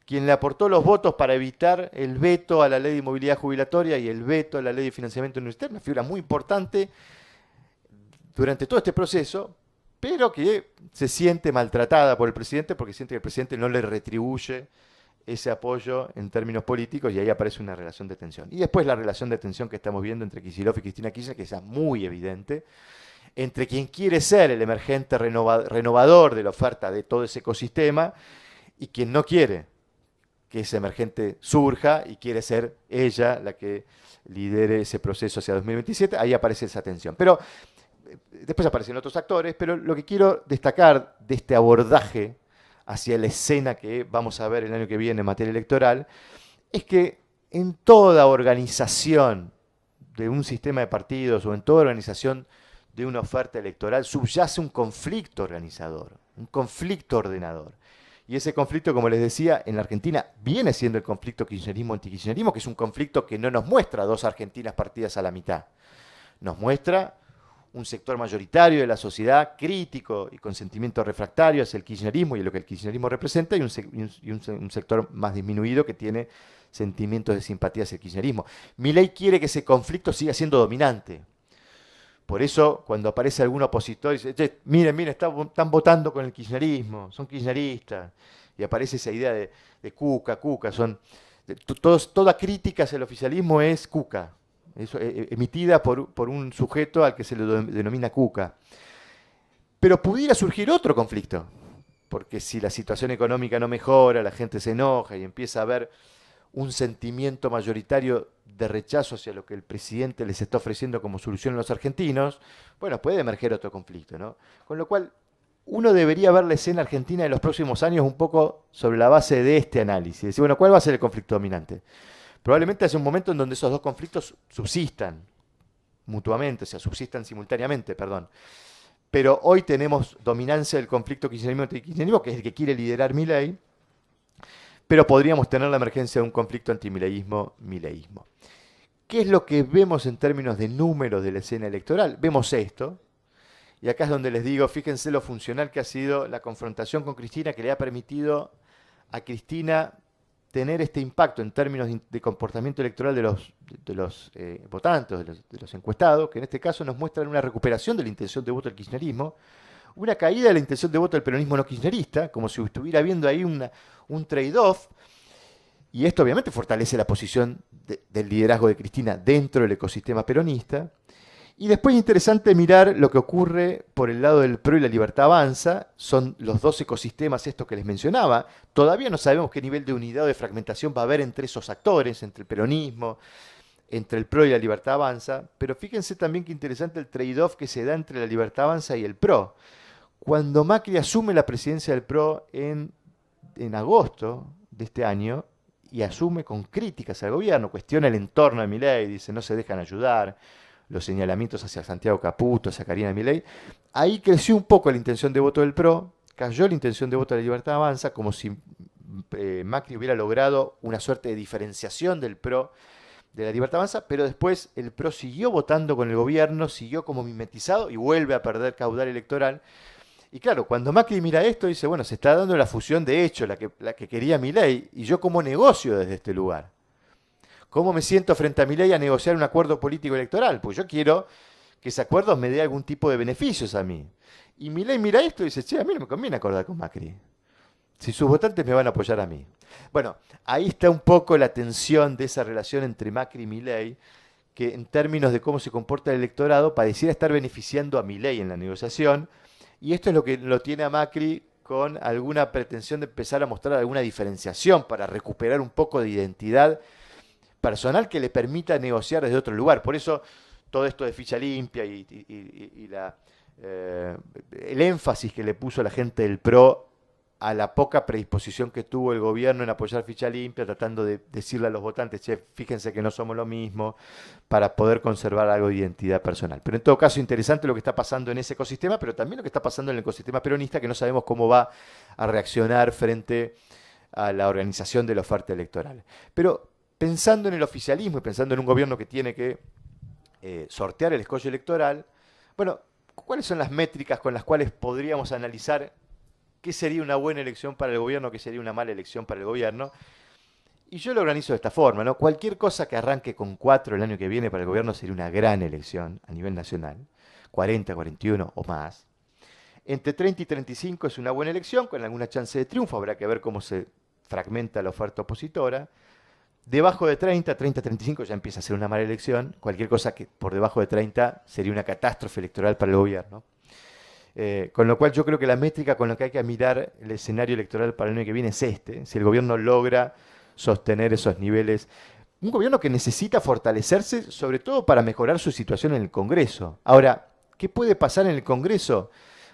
quien le aportó los votos para evitar el veto a la ley de movilidad jubilatoria y el veto a la ley de financiamiento universitario, una figura muy importante durante todo este proceso, pero que se siente maltratada por el presidente porque siente que el presidente no le retribuye ese apoyo en términos políticos, y ahí aparece una relación de tensión. Y después la relación de tensión que estamos viendo entre Kicillof y Cristina Kirchner, que es muy evidente, entre quien quiere ser el emergente renovador de la oferta de todo ese ecosistema y quien no quiere que ese emergente surja y quiere ser ella la que lidere ese proceso hacia 2027, ahí aparece esa tensión. Pero después aparecen otros actores, pero lo que quiero destacar de este abordaje hacia la escena que vamos a ver el año que viene en materia electoral, es que en toda organización de un sistema de partidos o en toda organización de una oferta electoral subyace un conflicto organizador, un conflicto ordenador. Y ese conflicto, como les decía, en la Argentina viene siendo el conflicto kirchnerismo-antikirchnerismo, que es un conflicto que no nos muestra dos Argentinas partidas a la mitad. Nos muestra un sector mayoritario de la sociedad crítico y con sentimiento refractario hacia el kirchnerismo y lo que el kirchnerismo representa, y un sector más disminuido que tiene sentimientos de simpatía hacia el kirchnerismo. Milei quiere que ese conflicto siga siendo dominante. Por eso, cuando aparece algún opositor y dice, che, miren, están votando con el kirchnerismo, son kirchneristas, y aparece esa idea de Cuca, toda crítica hacia el oficialismo es Cuca, emitida por un sujeto al que se le denomina Cuca. Pero pudiera surgir otro conflicto, porque si la situación económica no mejora, la gente se enoja y empieza a haber un sentimiento mayoritario de rechazo hacia lo que el presidente les está ofreciendo como solución a los argentinos, bueno, puede emerger otro conflicto, ¿no? Con lo cual, uno debería ver la escena argentina de los próximos años un poco sobre la base de este análisis. Decir, bueno, ¿cuál va a ser el conflicto dominante? Probablemente haya un momento en donde esos dos conflictos subsistan mutuamente, o sea, subsistan simultáneamente, perdón. Pero hoy tenemos dominancia del conflicto kirchnerismo-antikirchnerismo, que es el que quiere liderar Milei, pero podríamos tener la emergencia de un conflicto antimileísmo-mileísmo. ¿Qué es lo que vemos en términos de números de la escena electoral? Vemos esto, y acá es donde les digo, fíjense lo funcional que ha sido la confrontación con Cristina, que le ha permitido a Cristina tener este impacto en términos de comportamiento electoral de los votantes, de los encuestados, que en este caso nos muestran una recuperación de la intención de voto del kirchnerismo, una caída de la intención de voto del peronismo no kirchnerista, como si estuviera viendo ahí un trade-off, y esto obviamente fortalece la posición del liderazgo de Cristina dentro del ecosistema peronista. Y después es interesante mirar lo que ocurre por el lado del PRO y la Libertad Avanza, son los dos ecosistemas estos que les mencionaba. Todavía no sabemos qué nivel de unidad o de fragmentación va a haber entre esos actores, entre el peronismo, entre el PRO y la Libertad Avanza, pero fíjense también qué interesante el trade-off que se da entre la Libertad Avanza y el PRO. Cuando Macri asume la presidencia del PRO en agosto de este año y asume con críticas al gobierno, cuestiona el entorno de Milei, dice no se dejan ayudar, los señalamientos hacia Santiago Caputo, hacia Karina Milei, ahí creció un poco la intención de voto del PRO, cayó la intención de voto de la Libertad Avanza, como si Macri hubiera logrado una suerte de diferenciación del PRO de la Libertad Avanza, pero después el PRO siguió votando con el gobierno, siguió como mimetizado y vuelve a perder caudal electoral. Y claro, cuando Macri mira esto, dice, bueno, se está dando la fusión de hecho, la que quería Milei, y yo como negocio desde este lugar. ¿Cómo me siento frente a Milei a negociar un acuerdo político electoral? Pues yo quiero que ese acuerdo me dé algún tipo de beneficios a mí. Y Milei mira esto y dice, che, a mí no me conviene acordar con Macri. Si sus votantes me van a apoyar a mí. Bueno, ahí está un poco la tensión de esa relación entre Macri y Milei, que en términos de cómo se comporta el electorado pareciera estar beneficiando a Milei en la negociación, y esto es lo que lo tiene a Macri con alguna pretensión de empezar a mostrar alguna diferenciación para recuperar un poco de identidad personal que le permita negociar desde otro lugar. Por eso todo esto de ficha limpia y el énfasis que le puso la gente del PRO a la poca predisposición que tuvo el gobierno en apoyar ficha limpia, tratando de decirle a los votantes, che, fíjense que no somos lo mismo, para poder conservar algo de identidad personal. Pero en todo caso, interesante lo que está pasando en ese ecosistema, pero también lo que está pasando en el ecosistema peronista, que no sabemos cómo va a reaccionar frente a la organización de la oferta electoral. Pero pensando en el oficialismo y pensando en un gobierno que tiene que sortear el escollo electoral, bueno, ¿cuáles son las métricas con las cuales podríamos analizar qué sería una buena elección para el gobierno, qué sería una mala elección para el gobierno? Y yo lo organizo de esta forma, ¿no? Cualquier cosa que arranque con 4 el año que viene para el gobierno sería una gran elección a nivel nacional, 40, 41 o más. Entre 30 y 35 es una buena elección, con alguna chance de triunfo, habrá que ver cómo se fragmenta la oferta opositora. Debajo de 30, 35 ya empieza a ser una mala elección, cualquier cosa que por debajo de 30 sería una catástrofe electoral para el gobierno. Con lo cual yo creo que la métrica con la que hay que mirar el escenario electoral para el año que viene es este. Si el gobierno logra sostener esos niveles. Un gobierno que necesita fortalecerse, sobre todo para mejorar su situación en el Congreso. Ahora, ¿qué puede pasar en el Congreso?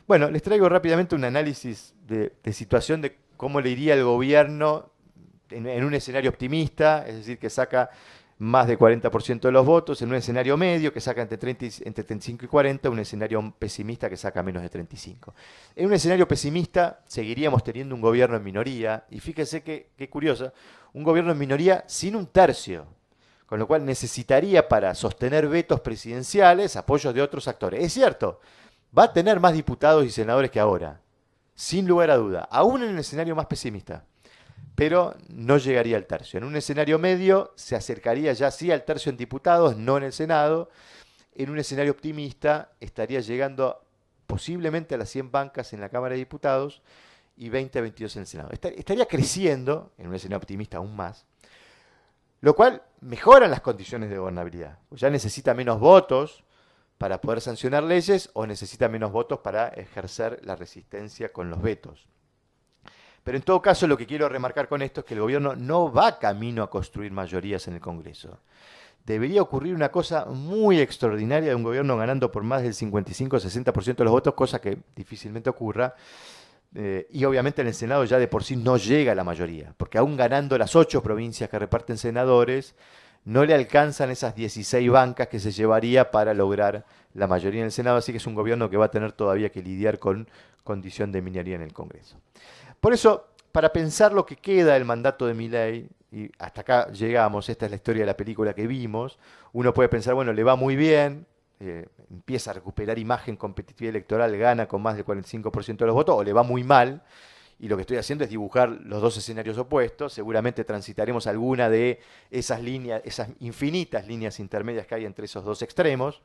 Bueno, les traigo rápidamente un análisis de situación de cómo le iría al gobierno en un escenario optimista, es decir, que saca más de 40% de los votos, en un escenario medio que saca entre 35 y 40, un escenario pesimista que saca menos de 35. En un escenario pesimista seguiríamos teniendo un gobierno en minoría, y fíjese qué curioso, un gobierno en minoría sin un tercio, con lo cual necesitaría para sostener vetos presidenciales apoyos de otros actores. Es cierto, va a tener más diputados y senadores que ahora, sin lugar a duda, aún en el escenario más pesimista, pero no llegaría al tercio. En un escenario medio se acercaría ya sí al tercio en diputados, no en el Senado. En un escenario optimista estaría llegando posiblemente a las 100 bancas en la Cámara de Diputados y 20 a 22 en el Senado. Estaría creciendo, en un escenario optimista aún más, lo cual mejora las condiciones de gobernabilidad. Ya necesita menos votos para poder sancionar leyes o necesita menos votos para ejercer la resistencia con los vetos. Pero en todo caso lo que quiero remarcar con esto es que el gobierno no va camino a construir mayorías en el Congreso. Debería ocurrir una cosa muy extraordinaria de un gobierno ganando por más del 55-60% de los votos, cosa que difícilmente ocurra. Y obviamente en el Senado ya de por sí no llega a la mayoría, porque aún ganando las 8 provincias que reparten senadores, no le alcanzan esas 16 bancas que se llevaría para lograr la mayoría en el Senado, así que es un gobierno que va a tener todavía que lidiar con condición de minoría en el Congreso. Por eso, para pensar lo que queda del mandato de Milei, y hasta acá llegamos, esta es la historia de la película que vimos, uno puede pensar, bueno, le va muy bien, empieza a recuperar imagen competitiva electoral, gana con más del 45% de los votos, o le va muy mal, y lo que estoy haciendo es dibujar los dos escenarios opuestos, seguramente transitaremos alguna de esas líneas, esas infinitas líneas intermedias que hay entre esos dos extremos,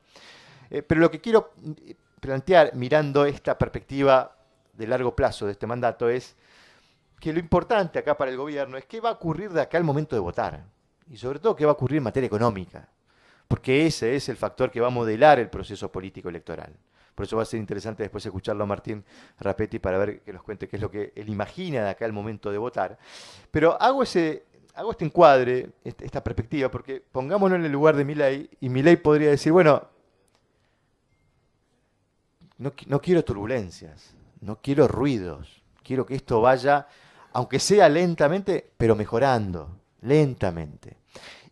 pero lo que quiero plantear mirando esta perspectiva de largo plazo de este mandato es que lo importante acá para el gobierno es qué va a ocurrir de acá al momento de votar, y sobre todo qué va a ocurrir en materia económica, porque ese es el factor que va a modelar el proceso político electoral. Por eso va a ser interesante después escucharlo a Martín Rapetti para ver que nos cuente qué es lo que él imagina de acá al momento de votar. Pero hago este encuadre, esta perspectiva, porque pongámonos en el lugar de Milei, y Milei podría decir, bueno, no quiero turbulencias, no quiero ruidos, quiero que esto vaya, aunque sea lentamente, pero mejorando, lentamente.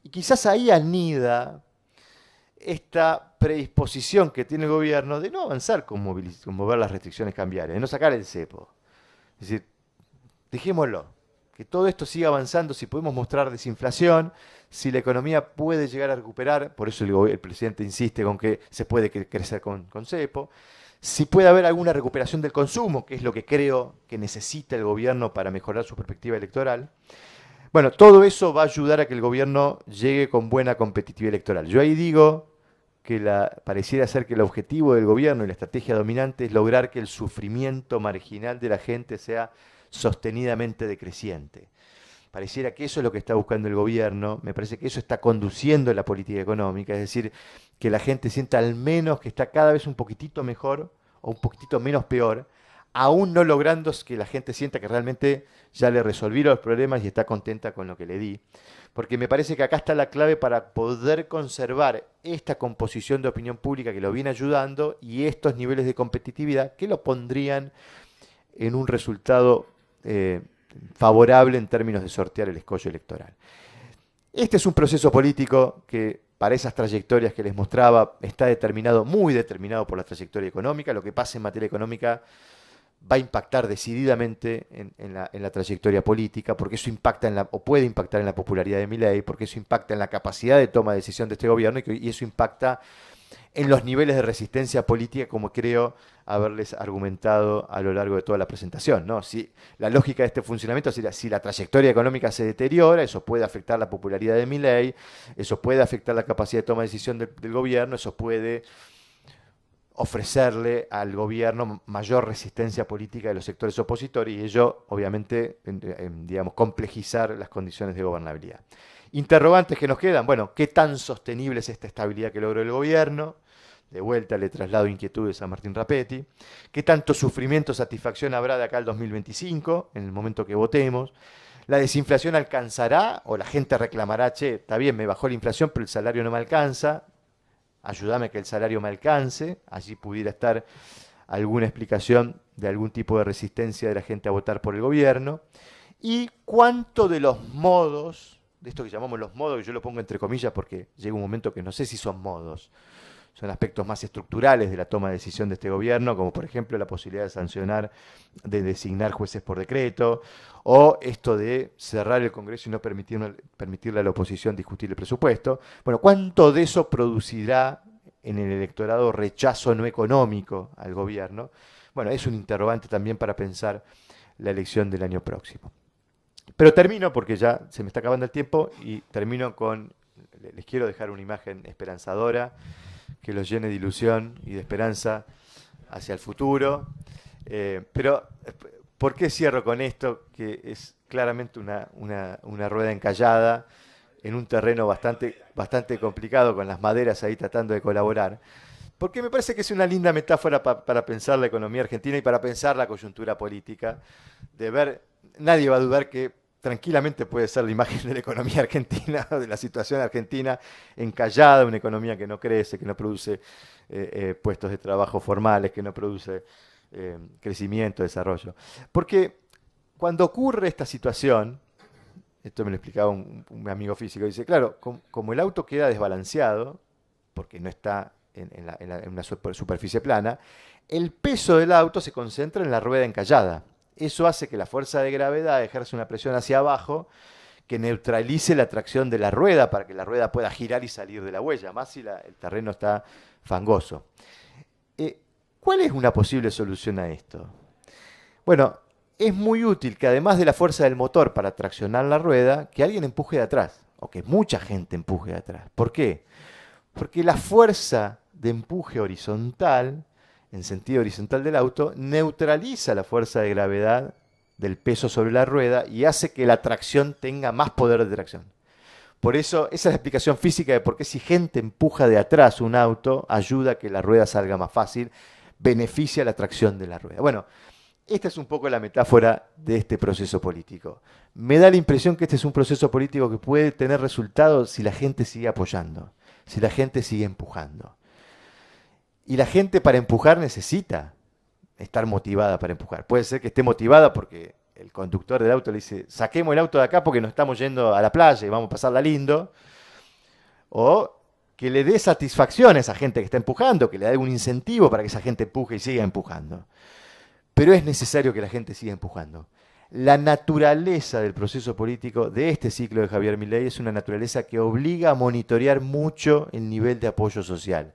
Y quizás ahí anida esta predisposición que tiene el gobierno de no avanzar con mover las restricciones cambiarias, de no sacar el cepo. Es decir, dejémoslo, que todo esto siga avanzando, si podemos mostrar desinflación, si la economía puede llegar a recuperar, por eso el presidente insiste con que se puede crecer con cepo, si puede haber alguna recuperación del consumo, que es lo que creo que necesita el gobierno para mejorar su perspectiva electoral. Bueno, todo eso va a ayudar a que el gobierno llegue con buena competitividad electoral. Yo ahí digo que pareciera ser que el objetivo del gobierno y la estrategia dominante es lograr que el sufrimiento marginal de la gente sea sostenidamente decreciente. Pareciera que eso es lo que está buscando el gobierno, me parece que eso está conduciendo la política económica, es decir, que la gente sienta al menos que está cada vez un poquitito mejor o un poquitito menos peor, aún no logrando que la gente sienta que realmente ya le resolvieron los problemas y está contenta con lo que le di. Porque me parece que acá está la clave para poder conservar esta composición de opinión pública que lo viene ayudando y estos niveles de competitividad que lo pondrían en un resultado favorable en términos de sortear el escollo electoral. Este es un proceso político que para esas trayectorias que les mostraba está determinado, muy determinado por la trayectoria económica. Lo que pasa en materia económica va a impactar decididamente en la trayectoria política, porque eso impacta o puede impactar en la popularidad de Milei, porque eso impacta en la capacidad de toma de decisión de este gobierno y eso impacta en los niveles de resistencia política, como creo haberles argumentado a lo largo de toda la presentación, ¿no? Si la lógica de este funcionamiento sería, si la trayectoria económica se deteriora, eso puede afectar la popularidad de Milei, eso puede afectar la capacidad de toma de decisión del gobierno, eso puede ofrecerle al gobierno mayor resistencia política de los sectores opositores y ello, obviamente, digamos, complejizar las condiciones de gobernabilidad. Interrogantes que nos quedan, bueno, ¿qué tan sostenible es esta estabilidad que logró el gobierno? De vuelta le traslado inquietudes a Martín Rapetti. ¿Qué tanto sufrimiento o satisfacción habrá de acá al 2025, en el momento que votemos? ¿La desinflación alcanzará? ¿O la gente reclamará, che, está bien, me bajó la inflación, pero el salario no me alcanza? Ayúdame a que el salario me alcance. Allí pudiera estar alguna explicación de algún tipo de resistencia de la gente a votar por el gobierno. ¿Y cuánto de los modos, de esto que llamamos los modos, que yo lo pongo entre comillas porque llega un momento que no sé si son modos, son aspectos más estructurales de la toma de decisión de este gobierno, como por ejemplo la posibilidad de sancionar, de designar jueces por decreto, o esto de cerrar el Congreso y no permitirle a la oposición discutir el presupuesto? Bueno, ¿cuánto de eso producirá en el electorado rechazo no económico al gobierno? Bueno, es un interrogante también para pensar la elección del año próximo. Pero termino, porque ya se me está acabando el tiempo, y termino con, les quiero dejar una imagen esperanzadora, que los llene de ilusión y de esperanza hacia el futuro. Pero, ¿por qué cierro con esto? Que es claramente una rueda encallada en un terreno bastante complicado, con las maderas ahí tratando de colaborar. Porque me parece que es una linda metáfora para pensar la economía argentina y para pensar la coyuntura política. De ver, nadie va a dudar que tranquilamente puede ser la imagen de la economía argentina, de la situación argentina encallada, una economía que no crece, que no produce puestos de trabajo formales, que no produce crecimiento, desarrollo. Porque cuando ocurre esta situación, esto me lo explicaba un amigo físico, dice, claro, como el auto queda desbalanceado, porque no está en una superficie plana, el peso del auto se concentra en la rueda encallada. Eso hace que la fuerza de gravedad ejerza una presión hacia abajo que neutralice la tracción de la rueda para que la rueda pueda girar y salir de la huella, más si el terreno está fangoso. ¿Cuál es una posible solución a esto? Bueno, es muy útil que además de la fuerza del motor para traccionar la rueda, que alguien empuje de atrás, o que mucha gente empuje de atrás. ¿Por qué? Porque la fuerza de empuje horizontal, en sentido horizontal del auto, neutraliza la fuerza de gravedad del peso sobre la rueda y hace que la tracción tenga más poder de tracción. Por eso, esa es la explicación física de por qué si gente empuja de atrás un auto, ayuda a que la rueda salga más fácil, beneficia la tracción de la rueda. Bueno, esta es un poco la metáfora de este proceso político. Me da la impresión que este es un proceso político que puede tener resultados si la gente sigue apoyando, si la gente sigue empujando. Y la gente para empujar necesita estar motivada para empujar. Puede ser que esté motivada porque el conductor del auto le dice, saquemos el auto de acá porque nos estamos yendo a la playa y vamos a pasarla lindo. O que le dé satisfacción a esa gente que está empujando, que le dé un incentivo para que esa gente empuje y siga empujando. Pero es necesario que la gente siga empujando. La naturaleza del proceso político de este ciclo de Javier Milei es una naturaleza que obliga a monitorear mucho el nivel de apoyo social.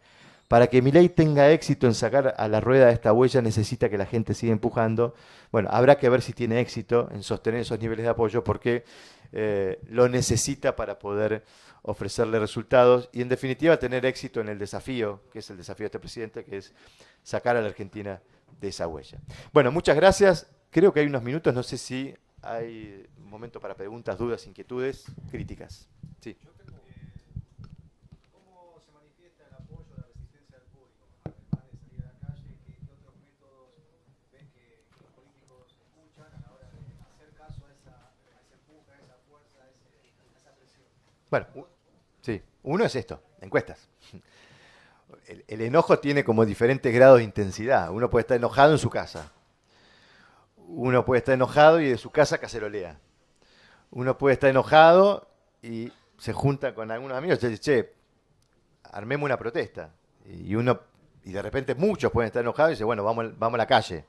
Para que Milei tenga éxito en sacar a la rueda de esta huella necesita que la gente siga empujando. Bueno, habrá que ver si tiene éxito en sostener esos niveles de apoyo porque lo necesita para poder ofrecerle resultados y en definitiva tener éxito en el desafío, que es el desafío de este presidente, que es sacar a la Argentina de esa huella. Bueno, muchas gracias. Creo que hay unos minutos, no sé si hay un momento para preguntas, dudas, inquietudes, críticas. Sí. Bueno, sí, uno es esto, encuestas. El enojo tiene como diferentes grados de intensidad. Uno puede estar enojado en su casa. Uno puede estar enojado y de su casa cacerolea. Uno puede estar enojado y se junta con algunos amigos y dice, che, armemos una protesta. Y de repente muchos pueden estar enojados y dicen, bueno, vamos a la calle.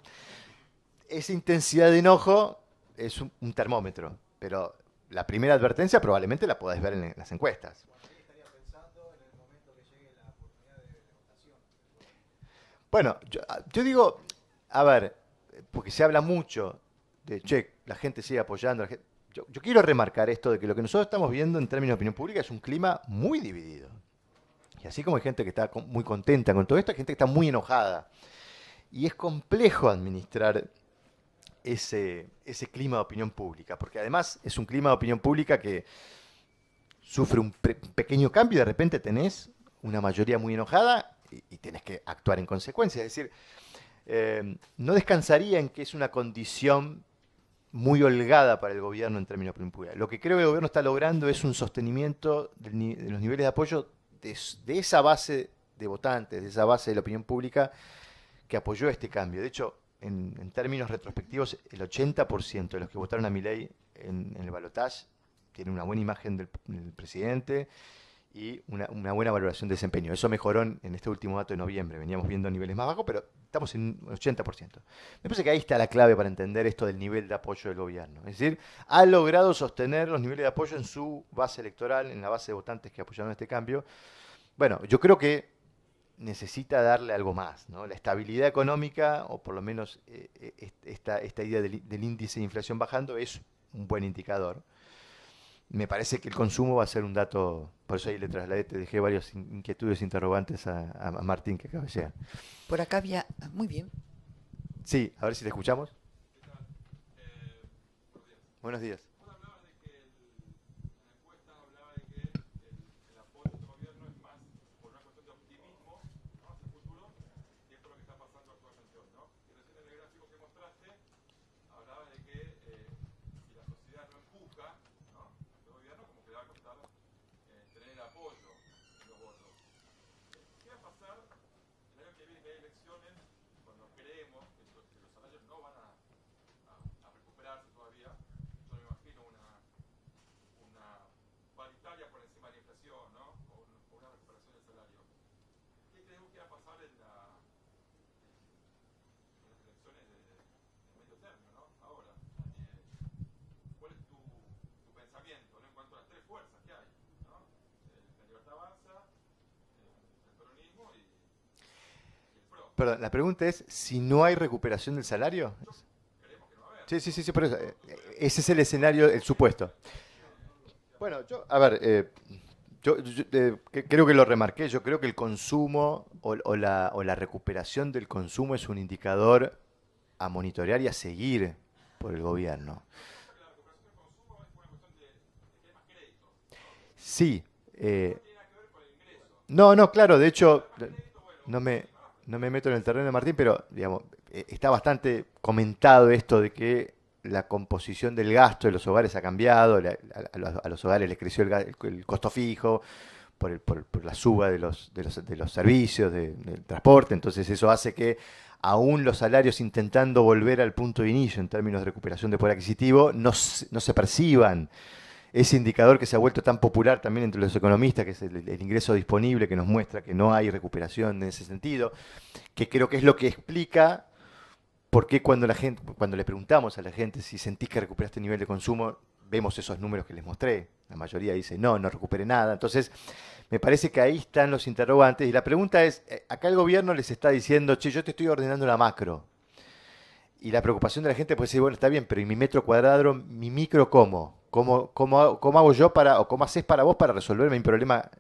Esa intensidad de enojo es un termómetro, pero la primera advertencia probablemente la podáis ver en las encuestas. Bueno, yo digo, a ver, porque se habla mucho de, che, la gente sigue apoyando. Yo quiero remarcar esto de que lo que nosotros estamos viendo en términos de opinión pública es un clima muy dividido. Y así como hay gente que está muy contenta con todo esto, hay gente que está muy enojada. Y es complejo administrar ese clima de opinión pública, porque además es un clima de opinión pública que sufre un pequeño cambio y de repente tenés una mayoría muy enojada y tenés que actuar en consecuencia. Es decir, no descansaría en que es una condición muy holgada para el gobierno en términos de impunidad. Lo que creo que el gobierno está logrando es un sostenimiento de los niveles de apoyo de esa base de votantes, de esa base de la opinión pública que apoyó este cambio. De hecho, en términos retrospectivos, el 80% de los que votaron a Milei en el balotaje tienen una buena imagen del presidente y una buena valoración de desempeño. Eso mejoró en este último dato de noviembre. Veníamos viendo niveles más bajos, pero estamos en un 80%. Me parece que ahí está la clave para entender esto del nivel de apoyo del gobierno. Es decir, ha logrado sostener los niveles de apoyo en su base electoral, en la base de votantes que apoyaron este cambio. Bueno, yo creo que necesita darle algo más, ¿no? La estabilidad económica, o por lo menos esta idea del índice de inflación bajando, es un buen indicador. Me parece que el consumo va a ser un dato, por eso ahí le trasladé, te dejé varias inquietudes interrogantes a Martín que acaba de llegar. Por acá había... Muy bien. Sí, a ver si te escuchamos. Buenos días. Perdón, la pregunta es, si no hay recuperación del salario. Sí, por eso. Ese es el escenario, el supuesto. Bueno, creo que lo remarqué. Yo creo que el consumo o la recuperación del consumo es un indicador a monitorear y a seguir por el gobierno. Sí. No, claro, de hecho, no me meto en el terreno de Martín, pero digamos, está bastante comentado esto de que la composición del gasto de los hogares ha cambiado, a los hogares les creció el costo fijo por la suba de los servicios, del transporte, entonces eso hace que aún los salarios, intentando volver al punto de inicio en términos de recuperación de poder adquisitivo, no se perciban. Ese indicador que se ha vuelto tan popular también entre los economistas, que es el ingreso disponible, que nos muestra que no hay recuperación en ese sentido, que creo que es lo que explica por qué cuando le preguntamos a la gente si sentís que recuperaste el nivel de consumo, vemos esos números que les mostré. La mayoría dice, no recuperé nada. Entonces, me parece que ahí están los interrogantes. Y la pregunta es, acá el gobierno les está diciendo, che, yo te estoy ordenando la macro. Y la preocupación de la gente puede ser, bueno, está bien, pero ¿y mi metro cuadrado, mi micro cómo? ¿Cómo hago yo o cómo haces para vos para resolverme un problema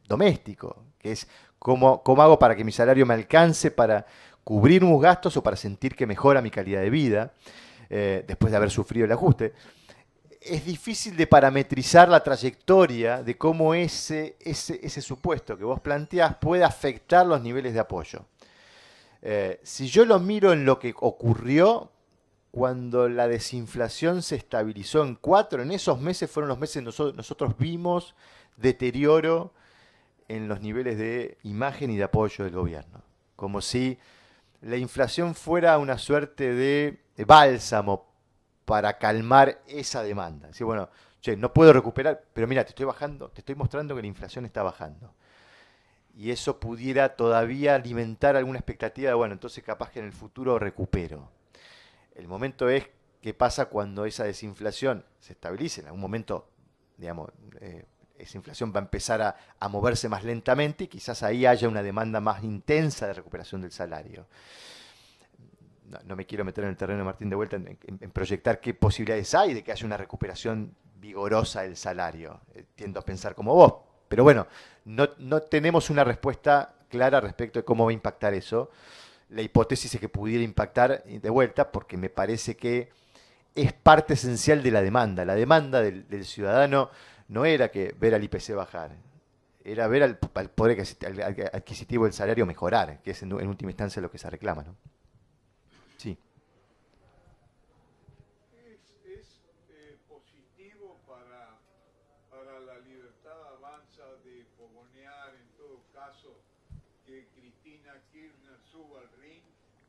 doméstico? Que es, ¿cómo hago para que mi salario me alcance para cubrir unos gastos o para sentir que mejora mi calidad de vida después de haber sufrido el ajuste? Es difícil de parametrizar la trayectoria de cómo ese supuesto que vos planteás puede afectar los niveles de apoyo. Si yo lo miro en lo que ocurrió cuando la desinflación se estabilizó en 4, en esos meses fueron los meses nosotros vimos deterioro en los niveles de imagen y de apoyo del gobierno. Como si la inflación fuera una suerte de bálsamo para calmar esa demanda. Decir, bueno, che, no puedo recuperar, pero mira, te estoy mostrando que la inflación está bajando. Y eso pudiera todavía alimentar alguna expectativa de, bueno, entonces capaz que en el futuro recupero. El momento es qué pasa cuando esa desinflación se estabilice. En algún momento, digamos, esa inflación va a empezar a moverse más lentamente y quizás ahí haya una demanda más intensa de recuperación del salario. No me quiero meter en el terreno de Martín de vuelta en proyectar qué posibilidades hay de que haya una recuperación vigorosa del salario. Tiendo a pensar como vos. Pero bueno, no tenemos una respuesta clara respecto de cómo va a impactar eso. La hipótesis es que pudiera impactar de vuelta porque me parece que es parte esencial de la demanda. La demanda del ciudadano no era que ver al IPC bajar, era ver al poder adquisitivo del salario mejorar, que es en última instancia lo que se reclama, ¿no? Sí. caso que Cristina Kirchner suba al ring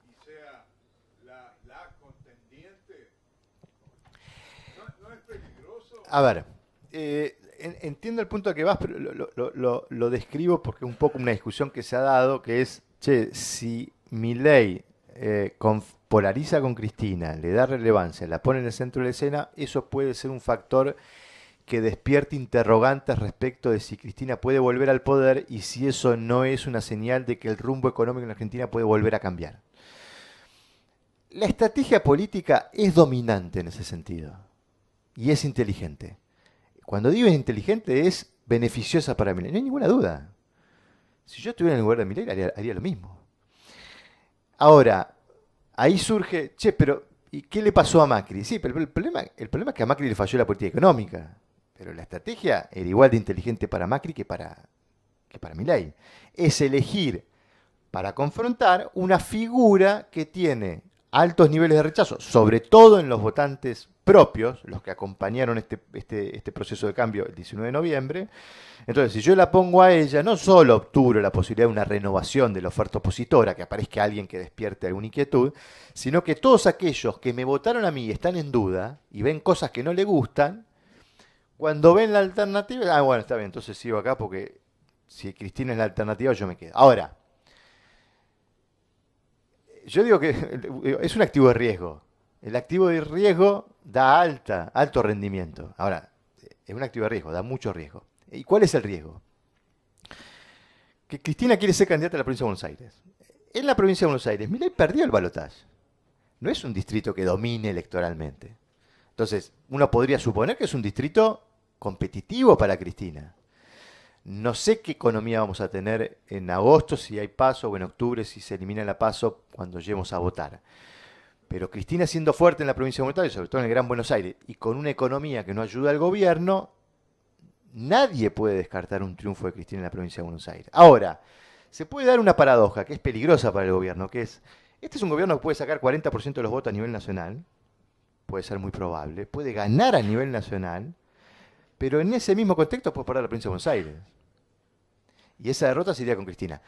y sea la contendiente? ¿No es peligroso? A ver, entiendo el punto a que vas, pero lo describo porque es un poco una discusión que se ha dado, que es, che, si Milei polariza con Cristina, le da relevancia, la pone en el centro de la escena, eso puede ser un factor que despierte interrogantes respecto de si Cristina puede volver al poder y si eso no es una señal de que el rumbo económico en Argentina puede volver a cambiar. La estrategia política es dominante en ese sentido y es inteligente. Cuando digo es inteligente es beneficiosa para Milei, no hay ninguna duda. Si yo estuviera en el lugar de Milei haría lo mismo. Ahora, ahí surge, che, pero ¿y qué le pasó a Macri? Sí, pero el problema es que a Macri le falló la política económica. Pero la estrategia era igual de inteligente para Macri que para Milei. Es elegir para confrontar una figura que tiene altos niveles de rechazo, sobre todo en los votantes propios, los que acompañaron este proceso de cambio el 19 de noviembre. Entonces, si yo la pongo a ella, no solo obturo la posibilidad de una renovación de la oferta opositora, que aparezca alguien que despierte alguna inquietud, sino que todos aquellos que me votaron a mí y están en duda y ven cosas que no le gustan, cuando ven la alternativa, bueno, está bien, entonces sigo acá porque si Cristina es la alternativa, yo me quedo. Ahora, yo digo que es un activo de riesgo. El activo de riesgo da alto rendimiento. Ahora, es un activo de riesgo, da mucho riesgo. ¿Y cuál es el riesgo? Que Cristina quiere ser candidata a la provincia de Buenos Aires. En la provincia de Buenos Aires, Milei perdió el balotaje. No es un distrito que domine electoralmente. Entonces, uno podría suponer que es un distrito competitivo para Cristina. No sé qué economía vamos a tener en agosto, si hay PASO, o en octubre, si se elimina la PASO cuando lleguemos a votar. Pero Cristina siendo fuerte en la provincia de Buenos Aires, sobre todo en el Gran Buenos Aires, y con una economía que no ayuda al gobierno, nadie puede descartar un triunfo de Cristina en la provincia de Buenos Aires. Ahora, se puede dar una paradoja que es peligrosa para el gobierno, que es, este es un gobierno que puede sacar 40% de los votos a nivel nacional, puede ser muy probable, puede ganar a nivel nacional, pero en ese mismo contexto puede perder la provincia de Buenos Aires. Y esa derrota sería con Cristina.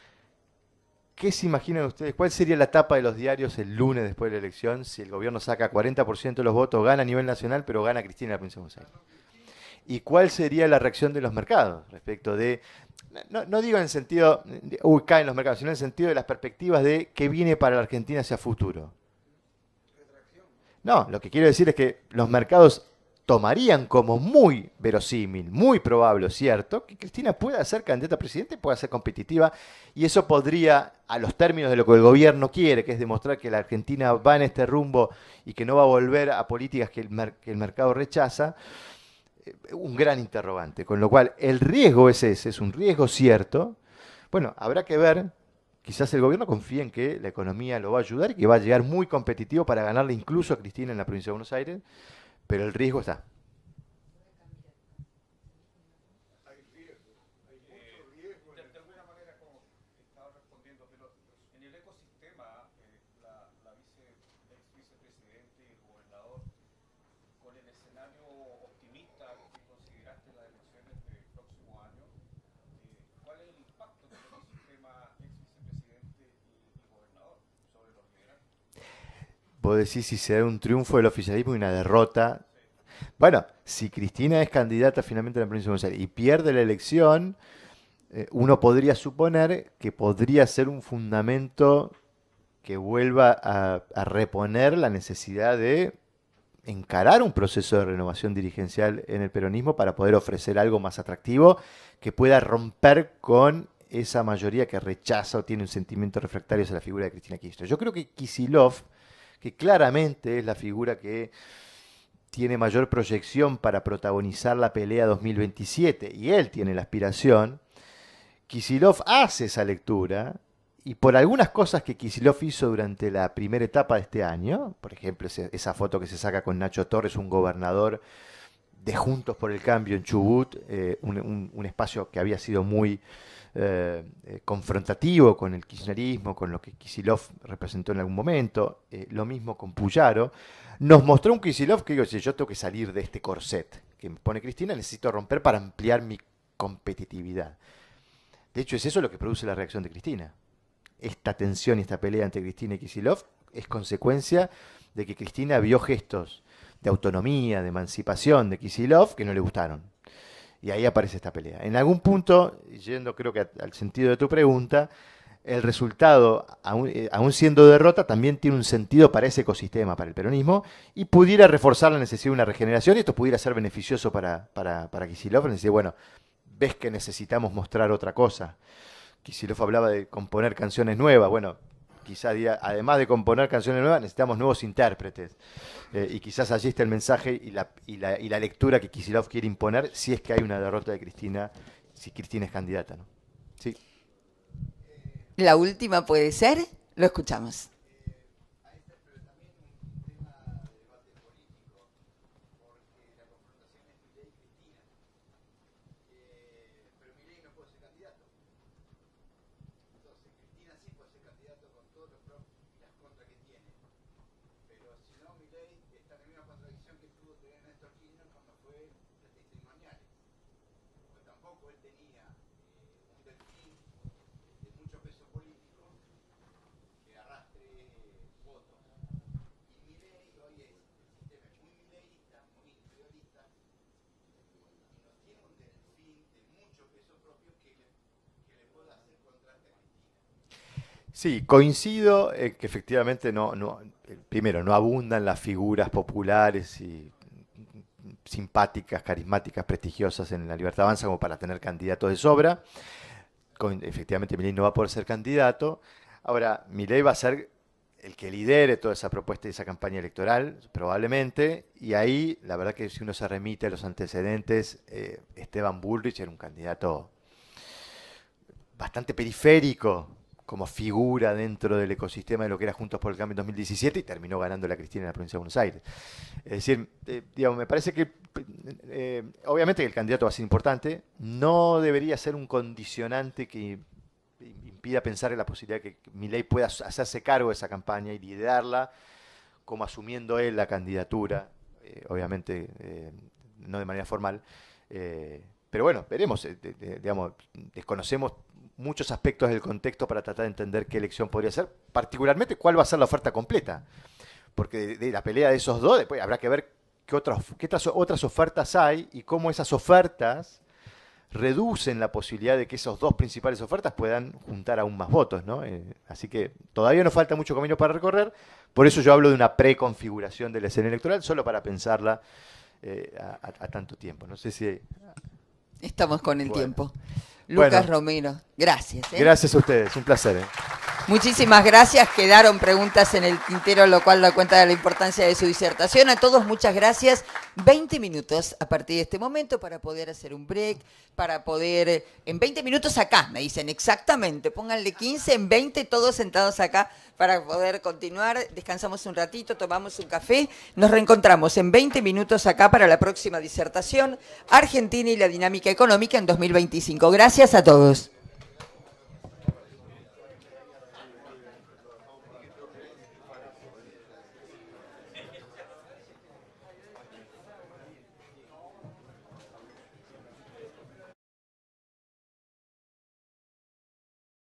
¿Qué se imaginan ustedes? ¿Cuál sería la tapa de los diarios el lunes después de la elección si el gobierno saca 40% de los votos, gana a nivel nacional, pero gana Cristina en la provincia de Buenos Aires? ¿Y cuál sería la reacción de los mercados respecto de, no digo en el sentido, caen los mercados, sino en el sentido de las perspectivas de qué viene para la Argentina hacia futuro? No, lo que quiero decir es que los mercados tomarían como muy verosímil, muy probable, cierto, que Cristina pueda ser candidata a presidente, pueda ser competitiva, y eso podría, a los términos de lo que el gobierno quiere, que es demostrar que la Argentina va en este rumbo y que no va a volver a políticas que el mercado rechaza, un gran interrogante. Con lo cual, el riesgo es ese, es un riesgo cierto. Bueno, habrá que ver, quizás el gobierno confíe en que la economía lo va a ayudar y que va a llegar muy competitivo para ganarle incluso a Cristina en la provincia de Buenos Aires, pero el riesgo está. De alguna manera, como estaba respondiendo, pero en el ecosistema, ex vicepresidente y el gobernador, con el escenario optimista que consideraste en las elecciones del próximo año, ¿cuál es el impacto del ecosistema ex vicepresidente y gobernador sobre los liberales? Vos decís si se da un triunfo del oficialismo y una derrota. Bueno, si Cristina es candidata finalmente a la provincia de Buenos Aires y pierde la elección, uno podría suponer que podría ser un fundamento que vuelva a reponer la necesidad de encarar un proceso de renovación dirigencial en el peronismo para poder ofrecer algo más atractivo que pueda romper con esa mayoría que rechaza o tiene un sentimiento refractario hacia la figura de Cristina Kirchner. Yo creo que Kicillof, que claramente es la figura que tiene mayor proyección para protagonizar la pelea 2027, y él tiene la aspiración, Kicillof hace esa lectura, y por algunas cosas que Kicillof hizo durante la primera etapa de este año, por ejemplo, esa foto que se saca con Nacho Torres, un gobernador de Juntos por el Cambio en Chubut, un espacio que había sido muy confrontativo con el kirchnerismo, con lo que Kicillof representó en algún momento, lo mismo con Puyaro, nos mostró un Kicillof que digo, si yo tengo que salir de este corset que me pone Cristina, necesito romper para ampliar mi competitividad. De hecho, es eso lo que produce la reacción de Cristina. Esta tensión y esta pelea entre Cristina y Kicillof es consecuencia de que Cristina vio gestos de autonomía, de emancipación de Kicillof que no le gustaron. Y ahí aparece esta pelea. En algún punto, yendo creo que al sentido de tu pregunta, el resultado, aún siendo derrota, también tiene un sentido para ese ecosistema, para el peronismo, y pudiera reforzar la necesidad de una regeneración, y esto pudiera ser beneficioso para Kicillof, en decir, bueno, ves que necesitamos mostrar otra cosa. Kicillof hablaba de componer canciones nuevas, bueno, quizás además de componer canciones nuevas, necesitamos nuevos intérpretes, y quizás allí está el mensaje y la lectura que Kicillof quiere imponer si es que hay una derrota de Cristina, si Cristina es candidata, ¿no? Sí. La última puede ser, lo escuchamos. Sí, coincido en que efectivamente primero no abundan las figuras populares y simpáticas, carismáticas, prestigiosas en la Libertad Avanza como para tener candidatos de sobra. Efectivamente Milei no va a poder ser candidato. Ahora, Milei va a ser el que lidere toda esa propuesta y esa campaña electoral, probablemente, y ahí la verdad que si uno se remite a los antecedentes, Esteban Bullrich era un candidato bastante periférico como figura dentro del ecosistema de lo que era Juntos por el Cambio en 2017 y terminó ganando la Cristina en la provincia de Buenos Aires. Es decir, digamos, me parece que obviamente que el candidato va a ser importante, no debería ser un condicionante que impida pensar en la posibilidad de que Milei pueda hacerse cargo de esa campaña y liderarla como asumiendo él la candidatura, obviamente no de manera formal, pero bueno, veremos, digamos, desconocemos muchos aspectos del contexto para tratar de entender qué elección podría ser, particularmente cuál va a ser la oferta completa, porque de la pelea de esos dos después habrá que ver qué otras ofertas hay y cómo esas ofertas reducen la posibilidad de que esas dos principales ofertas puedan juntar aún más votos, ¿no? Así que todavía nos falta mucho camino para recorrer, por eso yo hablo de una preconfiguración de la escena electoral, solo para pensarla a tanto tiempo. No sé si... Estamos con el tiempo. Lucas Romero, gracias. Gracias a ustedes, un placer. Muchísimas gracias. Quedaron preguntas en el tintero, lo cual da cuenta de la importancia de su disertación. A todos, muchas gracias. 20 minutos a partir de este momento para poder hacer un break, para poder... En 20 minutos acá, me dicen exactamente. Pónganle 15, en 20, todos sentados acá para poder continuar. Descansamos un ratito, tomamos un café. Nos reencontramos en 20 minutos acá para la próxima disertación, Argentina y la dinámica económica en 2025. Gracias a todos.